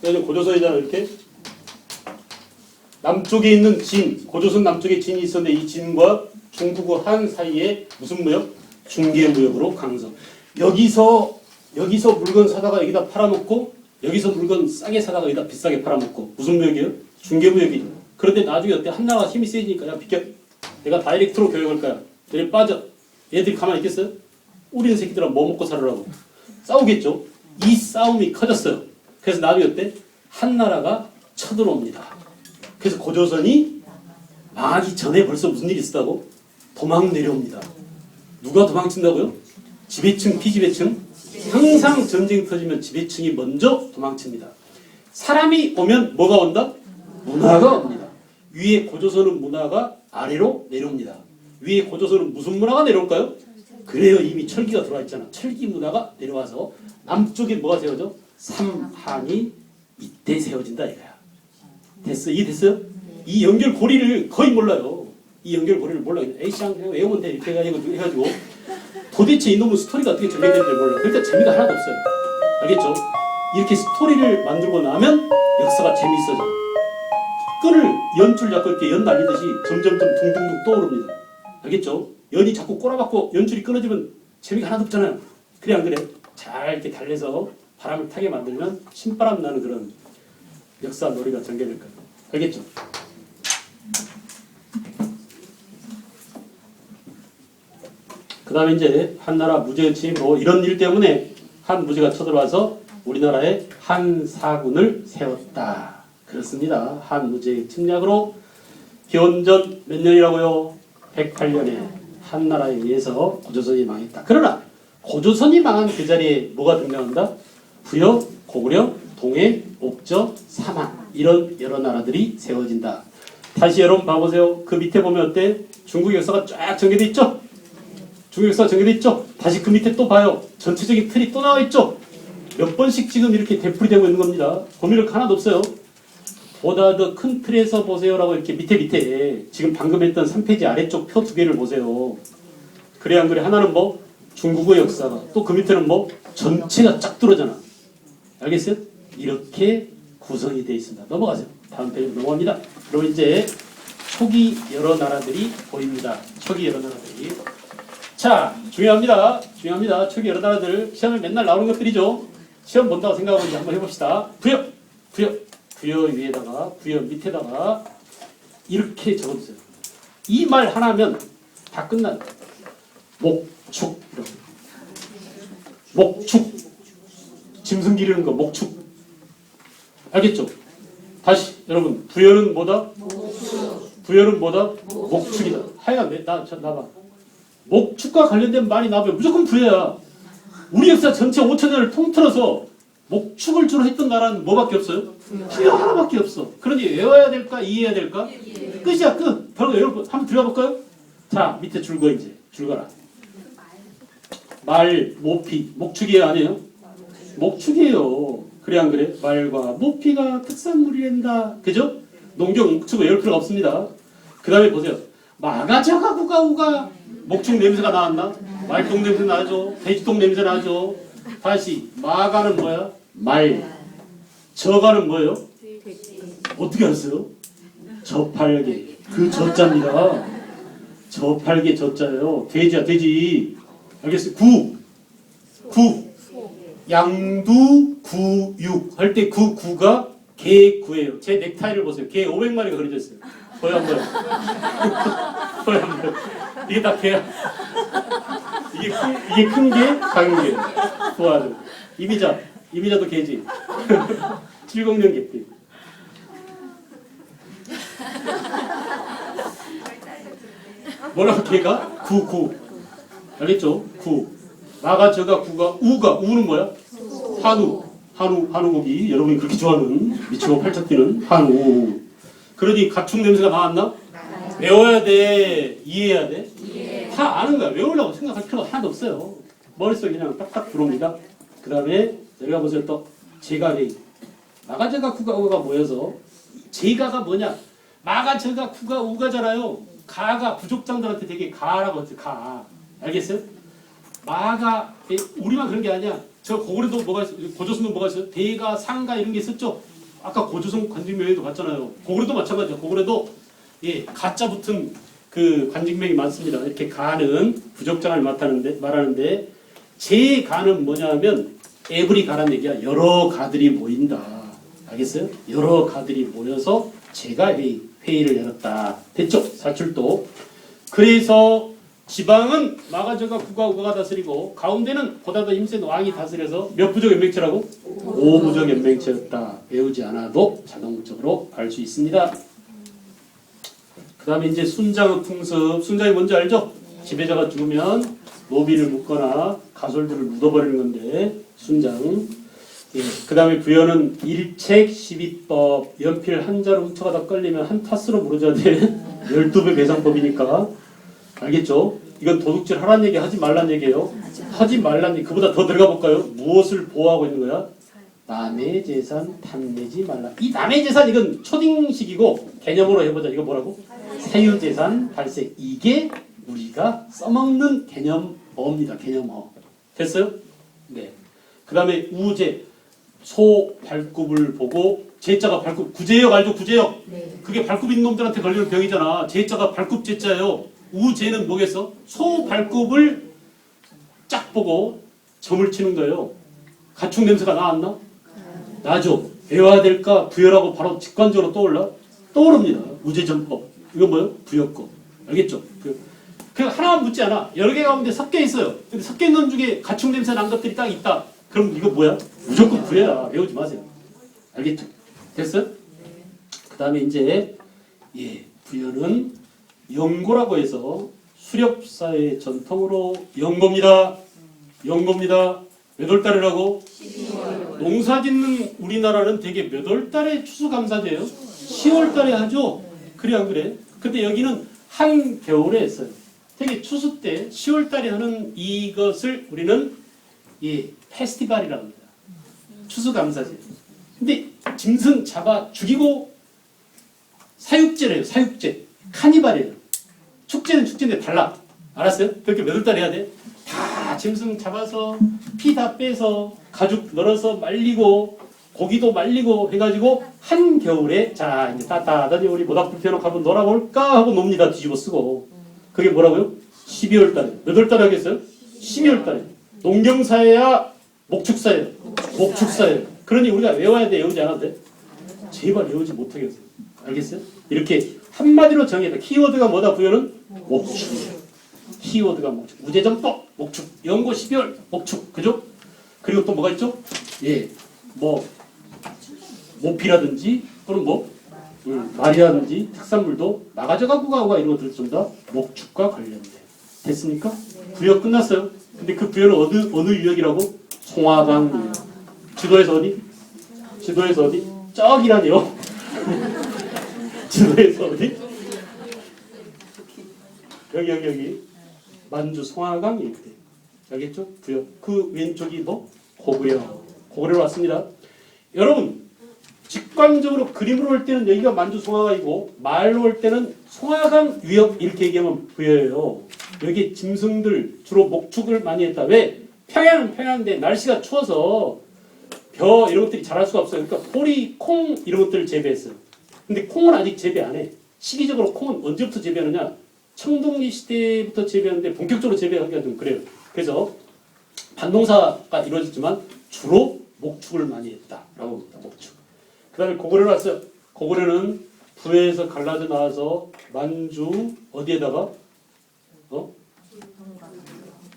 고조선이잖아 이렇게. 남쪽에 있는 진, 고조선 남쪽에 진이 있었는데 이 진과 중국의 한 사이에 무슨 무역? 중개무역으로 강성. 여기서 물건 사다가 여기다 팔아먹고 여기서 물건 싸게 사다가 여기다 비싸게 팔아먹고 무슨 무역이에요? 중개무역이죠. 그런데 나중에 어때? 한나라가 힘이 세지니까 야 비켜. 내가 다이렉트로 교육할 거야. 너네 빠져. 애들이 가만히 있겠어요? 우리는 새끼들아 뭐 먹고 살으라고. 싸우겠죠. 이 싸움이 커졌어요. 그래서 나중에 어때? 한나라가 쳐들어옵니다. 그래서 고조선이 망하기 전에 벌써 무슨 일이 있었다고? 도망 내려옵니다. 누가 도망친다고요? 지배층, 피지배층? 항상 전쟁이 터지면 지배층이 먼저 도망칩니다. 사람이 오면 뭐가 온다? 문화가 옵니다. 위에 고조선은 문화가 아래로 내려옵니다. 위에 고조선은 무슨 문화가 내려올까요? 그래요. 이미 철기가 들어와 있잖아. 철기 문화가 내려와서 남쪽에 뭐가 세워져? 삼한이 이때 세워진다 이거야. 이해됐어요? 이 연결고리를 거의 몰라요. 이 연결고리를 몰라요. 에이씨 그냥 외우면 돼 이렇게 해가지고 도대체 이놈의 스토리가 어떻게 전개되는지 몰라요. 그러니까 재미가 하나도 없어요. 알겠죠? 이렇게 스토리를 만들고 나면 역사가 재미있어져. 끈을 연줄 잡고 이렇게 연 날리듯이 점점점 둥둥둥 떠오릅니다. 알겠죠? 연이 자꾸 꼬라박고 연줄이 끊어지면 재미가 하나도 없잖아요. 그래 안 그래? 잘 이렇게 달래서 바람을 타게 만들면 신바람 나는 그런 역사 놀이가 전개될 거예요. 알겠죠? 그 다음에 이제 한나라 무제의 침입 이런 일 때문에 한 무제가 쳐들어와서 우리나라에 한사군을 세웠다. 그렇습니다. 한 무제의 침략으로 기원전 몇 년이라고요? 108년에 한나라에 의해서 고조선이 망했다. 그러나 고조선이 망한 그 자리에 뭐가 등장한다? 부여, 고구려, 동해, 옥저, 삼한 이런 여러 나라들이 세워진다. 다시 여러분 봐보세요. 그 밑에 보면 어때? 중국 역사가 쫙 전개돼 있죠? 중국 역사가 전개돼 있죠? 다시 그 밑에 또 봐요. 전체적인 틀이 또 나와 있죠? 몇 번씩 지금 이렇게 되풀이되고 있는 겁니다. 고민할 거 하나도 없어요. 보다 더 큰 틀에서 보세요라고 이렇게 밑에 지금 방금 했던 3페이지 아래쪽 표 2개를 보세요. 그래 안 그래? 하나는 뭐? 중국의 역사가 또 그 밑에는 뭐? 전체가 쫙 뚫어잖아. 알겠어요? 이렇게 구성이 되어 있습니다. 넘어가세요. 다음 페이지로 넘어갑니다. 그럼 이제 초기 여러 나라들이 보입니다. 초기 여러 나라들이. 자, 중요합니다. 초기 여러 나라들. 시험에 맨날 나오는 것들이죠. 시험 본다고 생각하고 이제 한번 해봅시다. 부여 위에다가, 부여 밑에다가 이렇게 적어주세요. 이 말 하나면 다 끝난다. 목축. 목축. 짐승 기르는 거 목축. 알겠죠? 다시 여러분 부여는 뭐다? 부여는 뭐다? 목축이다. 하여간 나봐. 목축과 관련된 말이 나오면 무조건 부여야. 우리 역사 전체 5천년을 통틀어서 목축을 주로 했던 나라는 뭐밖에 없어요? 부여 하나밖에 없어. 그러니 외워야 될까? 이해해야 될까? 끝이야 끝. 바로 여러분 한번 들어가 볼까요? 자 밑에 줄 거 이제 줄 거라. 말, 모피, 목축이에요 아니에요? 목축이에요. 그래 안 그래? 말과 모피가 특산물이란다. 그죠? 농경 목축은 외울 필요가 없습니다. 그 다음에 보세요. 마가자가 우가 목축 냄새가 나왔나? 말똥 냄새 나죠? 돼지똥 냄새 나죠? 다시 마가는 뭐야? 말. 저가는 뭐예요? 어떻게 알았어요? 저팔계. 그 저자입니다. 저팔계 저자예요. 돼지야 돼지. 알겠어요? 구. 양두 구육 할 때 그 구가 개 구예요. 제 넥타이를 보세요. 개 500마리가 그려져 있어요. 거의 안 보여. 거의 안 보여. 이게 다 개야. 이게 큰 게, 작은 게. 좋아하는. 이미자도 개지. 70년 개띠. 뭐라고 개가? 구. 알겠죠? 구. 마가, 저가, 구가, 우는 뭐야? 한우고기. 여러분이 그렇게 좋아하는 미치고 팔짝 뛰는 한우. 그러니 가축 냄새가 나왔나? 외워야 돼? 이해해야 돼? 다 아는 거야. 외우려고 생각할 필요가 하나도 없어요. 머릿속에 그냥 딱딱 들어옵니다. 그 다음에 내려가 보세요. 또 제가 회의. 마가, 저가, 구가, 우가 모여서 제가가 뭐냐? 마가, 저가, 구가, 우가잖아요. 가가 부족장들한테 되게 가라고 했지. 가. 알겠어요? 마가 우리만 그런 게 아니야. 저 고구려도 뭐가 있어? 고조선도 뭐가 있어요? 대가, 상가 이런 게 있었죠. 아까 고조선 관직명에도 봤잖아요. 고구려도 마찬가지야. 고구려도 가짜 붙은 그 관직명이 많습니다. 이렇게 가는 부족장을 말하는데 제 가는 뭐냐면 에브리 가라는 얘기야. 여러 가들이 모인다. 알겠어요? 여러 가들이 모여서 제가 회의를 열었다. 됐죠? 사출도. 그래서 지방은 마가, 저가, 구가, 우가가 다스리고 가운데는 보다 더 힘센 왕이 다스려서 몇 부족 연맹체라고? 5부족 연맹체였다. 배우지 않아도 자동적으로 알 수 있습니다. 그 다음에 이제 순장의 풍습. 순장이 뭔지 알죠? 지배자가 죽으면 노비를 묻거나 가솔들을 묻어버리는 건데 순장. 그 다음에 부여는 일책 12법. 연필 한 자루 훔쳐가다 걸리면 한 타스로 무너져야 돼. 12배 배상법이니까. 알겠죠? 이건 도둑질 하라는 얘기 하지 말란 얘기예요. 하지 말란 얘기. 그보다 더 들어가 볼까요? 무엇을 보호하고 있는 거야? 남의 재산 탐내지 말라. 이 남의 재산 이건 초딩식이고 개념으로 해보자. 이거 뭐라고? 세유재산 발생. 이게 우리가 써먹는 개념어입니다. 개념어. 됐어요? 네. 그 다음에 우제. 소 발굽을 보고 제자가 발굽. 구제역 알죠? 구제역. 네. 그게 발굽 있는 놈들한테 걸리는 병이잖아. 제자가 발굽 제자예요. 우제는 뭐겠어? 소 발굽을 쫙 보고 점을 치는 거예요. 가축 냄새가 나왔나? 나죠. 배워야 될까? 부여라고 바로 직관적으로 떠오릅니다. 우제전법. 이건 뭐예요? 부여법. 알겠죠? 그 하나만 묻지 않아. 여러 개 가운데 섞여 있어요. 근데 섞여 있는 중에 가축 냄새 난 것들이 딱 있다. 그럼 이거 뭐야? 무조건 부여야. 외우지 마세요. 알겠죠? 됐어요? 그 다음에 이제 부여는 영고라고 해서 수렵사의 전통으로 영고입니다. 몇 월 달이라고? 12월. 농사 짓는 우리나라는 되게 몇 월 달에 추수감사돼요? 10월 달에 하죠? 그래 안 그래? 근데 여기는 한겨울에 했어요. 되게 추수 때 10월 달에 하는 이것을 우리는 페스티벌이라고 합니다. 추수감사제. 근데 짐승 잡아 죽이고 사육제래요. 사육제. 카니발이에요. 축제는 축제인데 달라. 알았어요? 그렇게 몇 월 달에 해야 돼? 다 짐승 잡아서 피 다 빼서 가죽 널어서 말리고 고기도 말리고 해가지고 한겨울에 자 이제 따뜻하니 우리 모닥불 펴놓고 한번 놀아볼까 하고 놉니다. 뒤집어 쓰고. 그게 뭐라고요? 12월 달에. 몇 월 달에 하겠어요? 12월 달에. 농경사회야 목축사회야. 목축사회. 그러니 우리가 외워야 돼. 외우지 않아도 돼? 제발 외우지 못하겠어요. 알겠어요? 이렇게 한마디로 정해야 돼. 키워드가 뭐다? 부여는? 목축. 키워드가 목축. 우제전법 목축. 연고 12월 목축. 그죠? 그리고 또 뭐가 있죠? 모피라든지 또는 말이라든지 특산물도 나가져가 구가구가 이런 것들 좀 다 목축과 관련돼. 됐습니까? 부여 끝났어요. 근데 그 부여는 어느 유역이라고? 송화강. 지도에서 어디? 저기라니요. 지도에서 어디? 여기. 만주 송화강 이렇게. 알겠죠? 부여. 그 왼쪽이 뭐? 고구려 왔습니다. 여러분 직관적으로 그림으로 올 때는 여기가 만주 송화강이고 말로 올 때는 송화강 유역 이렇게 얘기하면 부여예요. 여기 짐승들 주로 목축을 많이 했다. 왜? 평양은 평양인데 날씨가 추워서 벼 이런 것들이 자랄 수가 없어요. 그러니까 보리, 콩 이런 것들을 재배했어요. 근데 콩은 아직 재배 안 해. 시기적으로 콩은 언제부터 재배하느냐? 청동기 시대부터 재배하는데 본격적으로 재배하기가 좀 그래요. 그래서 반농사가 이루어졌지만 주로 목축을 많이 했다라고 봅니다. 목축. 그 다음에 고구려를 왔어요. 고구려는 부에서 갈라져 나와서 만주 어디에다가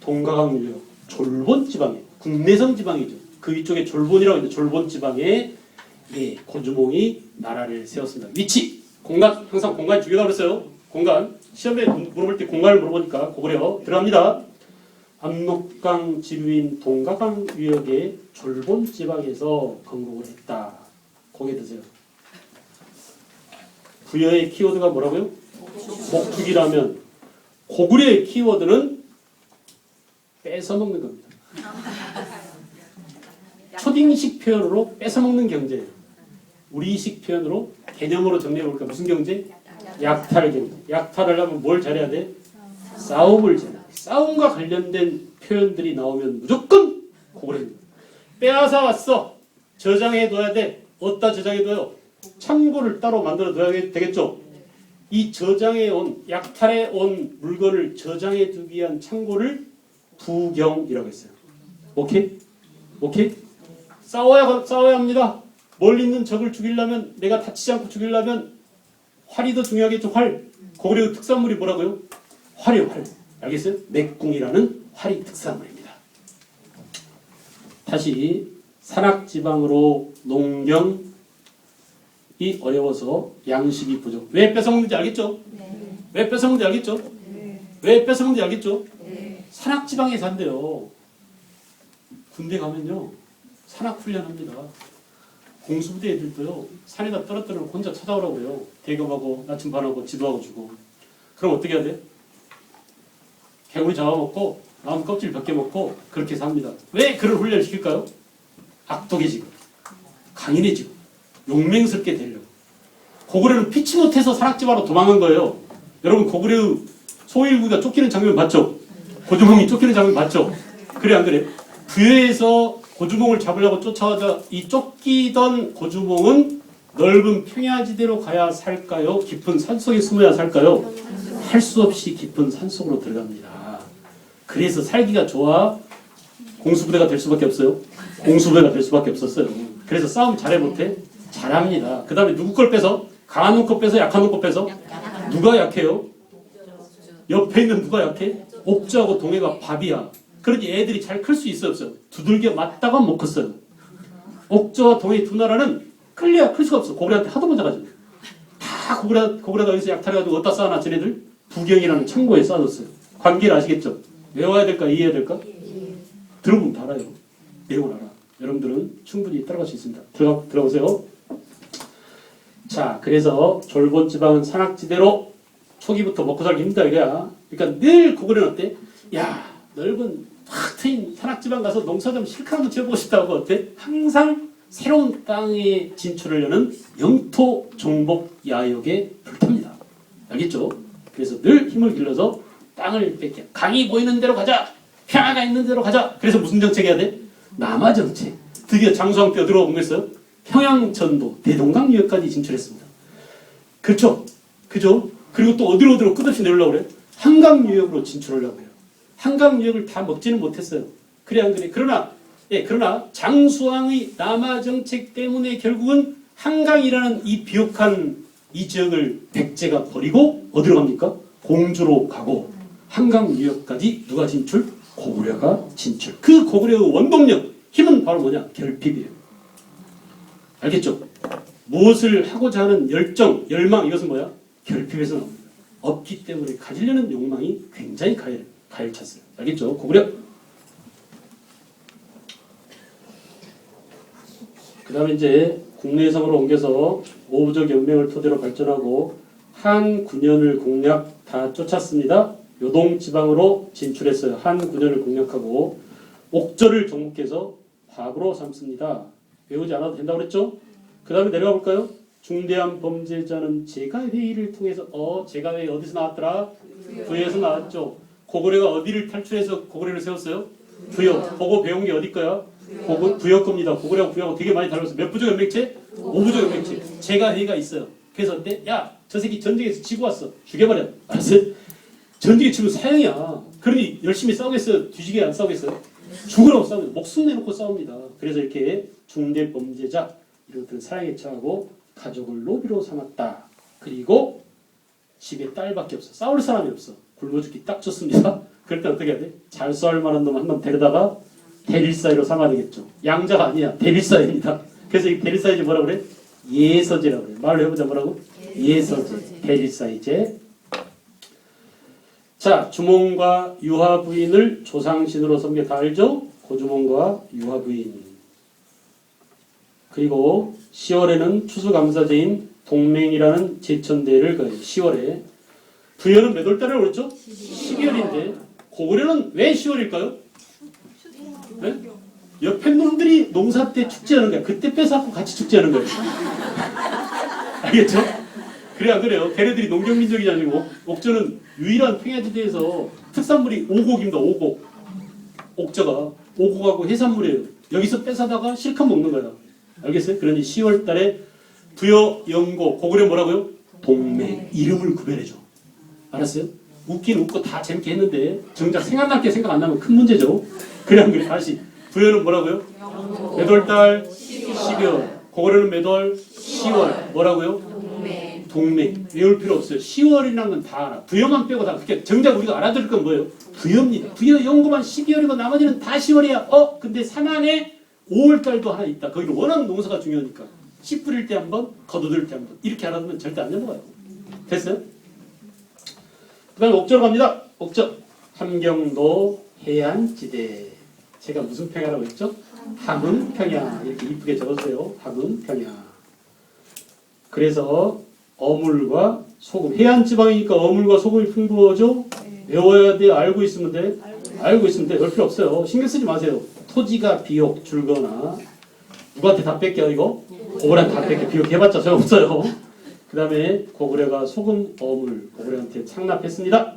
동가강 유역 졸본 지방에 국내성 지방이죠. 그 위쪽에 졸본이라고 있는데 졸본 지방에 고주몽이 나라를 세웠습니다. 위치, 공간, 항상 공간 중요하다고 그랬어요. 공간. 시험에 물어볼 때 공간을 물어보니까 고구려 들어갑니다. 압록강 지류인 동가강 유역의 졸본 지방에서 건국을 했다. 고개 드세요. 부여의 키워드가 뭐라고요? 목축이라면 고구려의 키워드는 뺏어먹는 겁니다. 초딩식 표현으로 뺏어먹는 경제예요. 우리식 표현으로 개념으로 정리해볼까? 무슨 경제? 약탈 경제. 약탈을 하면 뭘 잘해야 돼? 싸움을 잘해야 돼. 싸움과 관련된 표현들이 나오면 무조건 고구려입니다. 빼앗아 왔어. 저장해둬야 돼. 어디다 저장해둬요? 창고를 따로 만들어둬야 되겠죠? 이 저장해온, 약탈해온 물건을 저장해두기 위한 창고를 부경이라고 했어요. 오케이? 오케이? 싸워야 합니다. 멀리 있는 적을 죽이려면, 내가 다치지 않고 죽이려면 활이 더 중요하겠죠. 활. 고구려 특산물이 뭐라고요? 활이요. 활. 알겠어요? 맥궁이라는 활이 특산물입니다. 다시 산악지방으로 농경이 어려워서 양식이 부족. 왜 뺏어먹는지 알겠죠? 네. 왜 뺏어먹는지 알겠죠? 네. 왜 뺏어먹는지 알겠죠? 네. 산악지방에 산대요. 군대 가면요 산악훈련합니다. 공수부대 애들도요 산에다 떨어뜨리면 혼자 찾아오라고요. 대검하고 나침반하고 지도하고 주고. 그럼 어떻게 해야 돼? 개구리 잡아먹고 나무 껍질 몇 개 먹고 그렇게 삽니다. 왜 그런 훈련을 시킬까요? 악독해지고 강인해지고 용맹스럽게 되려고. 고구려는 피치 못해서 산악지방으로 도망간 거예요. 여러분 고구려 소일구가 쫓기는 장면 봤죠? 고주몽이 쫓기는 장면 봤죠? 그래 안 그래? 부여에서 고주몽을 잡으려고 쫓아오자 이 쫓기던 고주몽은 넓은 평야지대로 가야 살까요? 깊은 산속에 숨어야 살까요? 할 수 없이 깊은 산속으로 들어갑니다. 그래서 살기가 좋아 공수부대가 될 수밖에 없어요. 공수부대가 될 수밖에 없었어요. 그래서 싸움 잘해 못해? 잘합니다. 그 다음에 누구 걸 빼서? 강한 놈 거 빼서 약한 놈 거 빼서? 누가 약해요? 옆에 있는 누가 약해? 옥주하고 동해가 밥이야. 그러니 애들이 잘 클 수 있어 없어요? 두들겨 맞다가 못 컸어요. 옥주와 동해 두 나라는 클래야 클 수가 없어. 고구려한테 하도 못 잡아줘. 다 고구려가 여기서 약탈해가지고 어디다 쌓아놔 쟤네들? 부경이라는 창고에 쌓아뒀어요. 관계를 아시겠죠? 외워야 될까 이해해야 될까? 들어보면 다 알아요. 내용을 알아. 여러분들은 충분히 따라갈 수 있습니다. 들어보세요. 자, 그래서 졸본 지방은 산악지대로 초기부터 먹고 살기 힘들다 이거야. 그러니까 늘 고구려는 어때? 야, 넓은 탁 트인 산악지방 가서 농사 좀 실컷 한번 지어보고 싶다고 어때? 항상 새로운 땅에 진출하려는 영토 정복 야욕에 불탑니다. 알겠죠? 그래서 늘 힘을 길러서 땅을 뺏겨. 강이 보이는 대로 가자. 평야가 있는 대로 가자. 그래서 무슨 정책 해야 돼? 남하 정책. 드디어 장수왕 때 어디로 옮겼어요? 평양전도 대동강 유역까지 진출했습니다. 그렇죠? 그죠? 그리고 또 어디로 끝없이 내려오려고 그래? 한강 유역으로 진출하려고 해요. 한강 유역을 다 먹지는 못했어요. 그래 안 그래? 그러나 장수왕의 남하 정책 때문에 결국은 한강이라는 이 비옥한 이 지역을 백제가 버리고 어디로 갑니까? 공주로 가고 한강 유역까지 누가 진출? 고구려가 진출. 그 고구려의 원동력, 힘은 바로 뭐냐? 결핍이에요. 알겠죠? 무엇을 하고자 하는 열정, 열망 이것은 뭐야? 결핍에서 나옵니다. 없기 때문에 가지려는 욕망이 굉장히 가열찼어요. 알겠죠? 고구려. 그 다음에 이제 국내성으로 옮겨서 오부적 연맹을 토대로 발전하고 한 9년을 공략 다 쫓았습니다. 요동지방으로 진출했어요. 한 9년을 공략하고 옥저를 정복해서 화구로 삼습니다. 외우지 않아도 된다고 그랬죠? 그 다음에 내려가 볼까요? 중대한 범죄자는 제가회의를 통해서 제가회의 어디서 나왔더라? 부여에서 나왔죠. 고구려가 어디를 탈출해서 고구려를 세웠어요? 부여. 보고 배운 게 어디 거야? 부여 겁니다. 고구려하고 부여하고 되게 많이 다르면서 몇 부족 연맹체? 5부족 연맹체. 제가회의가 있어요. 그래서 어때? 야, 저 새끼 전쟁에서 지고 왔어. 죽여버려. 알았어요? 전쟁에 지면 사형이야. 그러니 열심히 싸우겠어요? 뒤지게 안 싸우겠어요? 죽으라고 싸웁니다. 목숨 내놓고 싸웁니다. 그래서 이렇게 중대 범죄자 이런 것들은 사형에 처하고 가족을 노비로 삼았다. 그리고 집에 딸밖에 없어. 싸울 사람이 없어. 굶어 죽기 딱 좋습니다. 그럴 때 어떻게 해야 돼? 잘 싸울 만한 놈 한 놈 데려다가 대릴사이로 삼아야 되겠죠. 양자가 아니야. 대릴사이입니다. 그래서 이 대릴사이제 뭐라고 그래? 예서제라고 그래. 말로 해보자. 뭐라고? 예서제. 대릴사이제. 자, 주몽과 유화부인을 조상신으로 섬겨. 다 알죠? 고주몽과 유화부인. 그리고 10월에는 추수감사제인 동맹이라는 제천대를 거예요. 10월에. 부여는 몇 월달이라고 그랬죠? 12월인데 고구려는 왜 10월일까요? 네? 옆에 놈들이 농사 때 축제하는 거야. 그때 뺏어갖고 같이 축제하는 거예요. 알겠죠? 그래 안 그래요? 걔네들이 농경민족이 아니고 옥저는 유일한 평야지대에서 특산물이 오곡입니다. 오곡. 옥저가 오곡하고 해산물이에요. 여기서 뺏어다가 실컷 먹는 거야. 알겠어요? 그러니 10월 달에 부여, 영고, 고구려 뭐라고요? 동맹. 이름을 구별해줘. 알았어요? 웃긴 웃고 다 재밌게 했는데 정작 생각날 게 생각 안 나면 큰 문제죠. 그래 안 그래? 다시. 부여는 뭐라고요? 몇 월달? 12월. 고구려는 몇 월? 10월. 뭐라고요? 동맹. 외울 필요 없어요. 10월이라는 건 다 알아. 부여만 빼고 다. 그러니까 정작 우리가 알아들을 건 뭐예요? 부여입니다. 부여 연고만 12월이고 나머지는 다 10월이야. 근데 산안에 5월달도 하나 있다. 거기는 워낙 농사가 중요하니까. 씨 뿌릴 때 한 번, 거두들 때 한 번. 이렇게 알아두면 절대 안 넘어가요. 됐어요? 그 다음에 옥저로 갑니다. 옥저. 함경도 해안지대. 제가 무슨 평야라고 했죠? 함흥평야. 이렇게 이쁘게 적었어요. 함흥평야. 그래서 어물과 소금. 해안지방이니까 어물과 소금이 풍부하죠? 외워야 돼? 알고 있으면 돼? 알고 있으면 돼. 별 필요 없어요. 신경 쓰지 마세요. 토지가 비옥 줄거나 누구한테 다 뺏겨 이거? 고구려한테 다 뺏겨. 비옥 해봤자 소용없어요. 그 다음에 고구려가 소금, 어물 고구려한테 창납했습니다.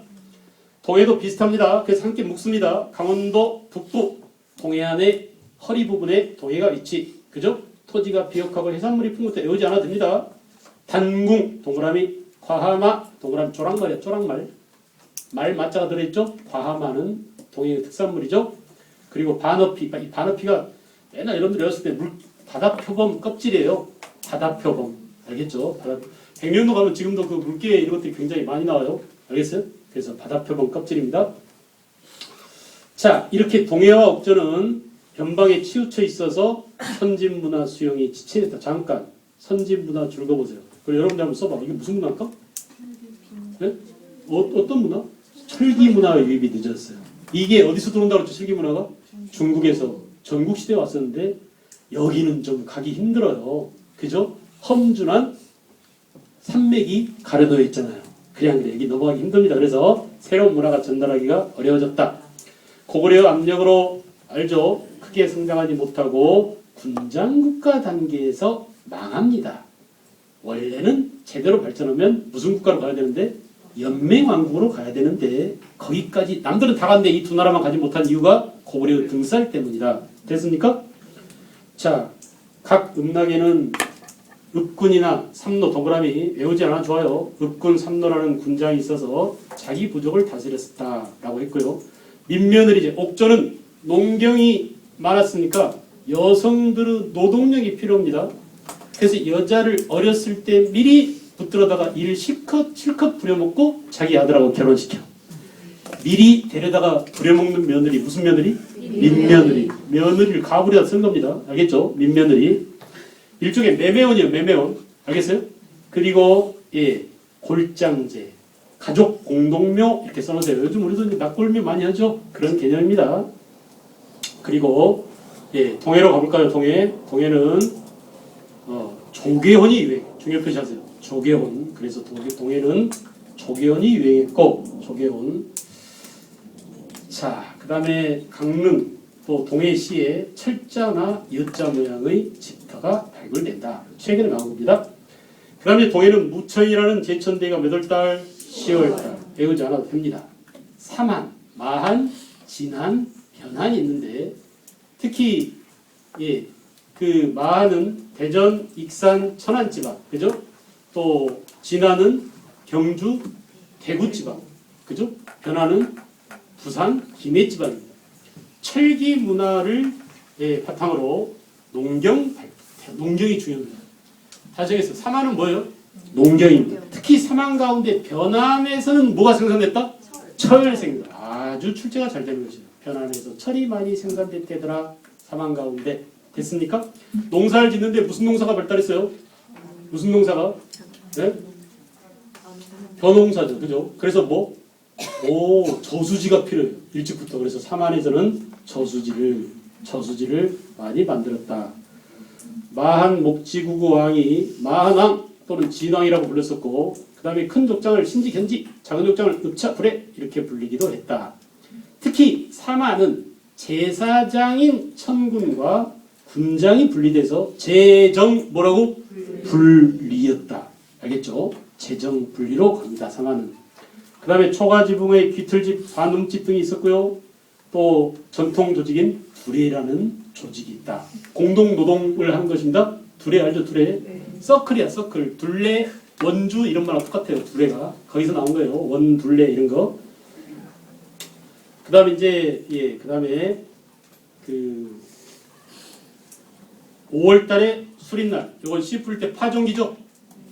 동해도 비슷합니다. 그래서 함께 묶습니다. 강원도 북부 동해안의 허리 부분에 동해가 위치. 그죠? 토지가 비옥하고 해산물이 풍부해 외우지 않아도 됩니다. 단궁 동그라미 과하마 동그라미 조랑말이야. 조랑말. 말 맞자가 들어있죠? 과하마는 동해의 특산물이죠. 그리고 반어피. 이 반어피가 맨날 여러분들 외웠을 때 바다표범 껍질이에요. 바다표범. 알겠죠? 백년도 가면 지금도 그 물개 이런 것들이 굉장히 많이 나와요. 알겠어요? 그래서 바다표범 껍질입니다. 자, 이렇게 동해와 옥저는 변방에 치우쳐 있어서 선진문화 수용이 지체됐다. 잠깐 선진문화 줄 거보세요. 그리고 여러분들 한번 써봐. 이게 무슨 문화일까? 네? 어떤 문화? 철기문화의 유입이 늦었어요. 이게 어디서 들어온다고 그랬죠? 철기문화가? 중국에서 전국시대에 왔었는데 여기는 좀 가기 힘들어요. 그죠? 험준한 산맥이 가려놓여 있잖아요. 그냥 여기 넘어가기 힘듭니다. 그래서 새로운 문화가 전달하기가 어려워졌다. 고구려 압력으로 알죠? 크게 성장하지 못하고 군장국가 단계에서 망합니다. 원래는 제대로 발전하면 무슨 국가로 가야 되는데 연맹왕국으로 가야 되는데 거기까지 남들은 다 갔는데 이 두 나라만 가지 못한 이유가 고구려 등살 때문이다. 됐습니까? 자, 각 음락에는 읍군이나 삼노 동그라미 외우지 않아 좋아요. 읍군 삼노라는 군장이 있어서 자기 부족을 다스렸다라고 했고요. 민며느리제 옥저는 농경이 많았으니까 여성들의 노동력이 필요합니다. 그래서 여자를 어렸을 때 미리 붙들어다가 일을 실컷 부려먹고 자기 아들하고 결혼시켜. 미리 데려다가 부려먹는 며느리. 무슨 며느리? 민며느리. 며느리를 가부려다 쓴 겁니다. 알겠죠? 민며느리. 일종의 매매원이에요. 매매원. 알겠어요? 그리고 골장제. 가족 공동묘 이렇게 써놓으세요. 요즘 우리도 이제 낙골묘 많이 하죠? 그런 개념입니다. 그리고 동해로 가볼까요? 동해는 조계혼이 유행. 중요 표시하세요. 조계혼. 그래서 동해는 조계혼이 유행했고 조계혼. 자, 그 다음에 강릉 또 동해시에 철자나 여자 모양의 집터가 발굴된다. 최근에 나온 겁니다. 그 다음에 동해는 무천이라는 제천대가 몇 월달? 10월달. 배우지 않아도 됩니다. 삼한, 마한, 진한, 변한이 있는데 특히 그 마한은 대전, 익산, 천안 지방, 그죠? 또 진안은 경주, 대구 지방, 그죠? 변화는 부산, 김해 지방입니다. 철기 문화를 바탕으로 농경이 중요합니다. 다시 하겠습니다. 삼한은 뭐예요? 농경입니다. 특히 특히 사망 가운데 변함에서는 뭐가 생산됐다? 철 생산. 아주 출제가 잘 되는 것이죠. 변함에서 철이 많이 생산됐대더라. 사망 가운데. 됐습니까? 농사를 짓는데 무슨 농사가 발달했어요? 무슨 농사가? 네? 벼농사죠. 그죠? 그래서 뭐? 저수지가 필요해요. 일찍부터. 그래서 삼안에서는 저수지를 많이 만들었다. 마한 목지구구 왕이 마한왕 또는 진왕이라고 불렀었고, 그 다음에 큰 족장을 신지 견지, 작은 족장을 읍차 불에 이렇게 불리기도 했다. 특히 삼안은 제사장인 천군과 군장이 분리돼서 재정 뭐라고? 분리였다. 알겠죠? 재정 분리로 갑니다. 삼안은. 그 다음에 초가지붕의 귀틀집, 반음집 등이 있었고요. 또 전통 조직인 두레라는 조직이 있다. 공동 노동을 한 것입니다. 두레 알죠? 두레. 서클이야 서클. 둘레, 원주 이런 말랑 똑같아요. 두레가 거기서 나온 거예요. 원, 둘레 이런 거. 그 다음에 이제 그 다음에 그 5월달에 수린날. 이건 씨 풀 때 파종기죠.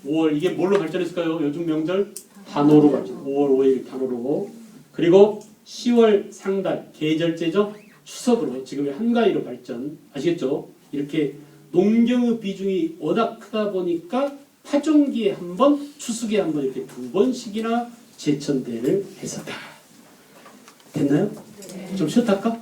5월 이게 뭘로 발전했을까요? 요즘 명절 단오로 발전. 5월 5일 단오로. 그리고 10월 상달 계절제죠. 추석으로 지금의 한가위로 발전. 아시겠죠? 이렇게 농경의 비중이 워낙 크다 보니까 파종기에 한 번, 추수기에 한 번 이렇게 두 번씩이나 제천대회를 했었다. 됐나요? 좀 쉬었다 할까?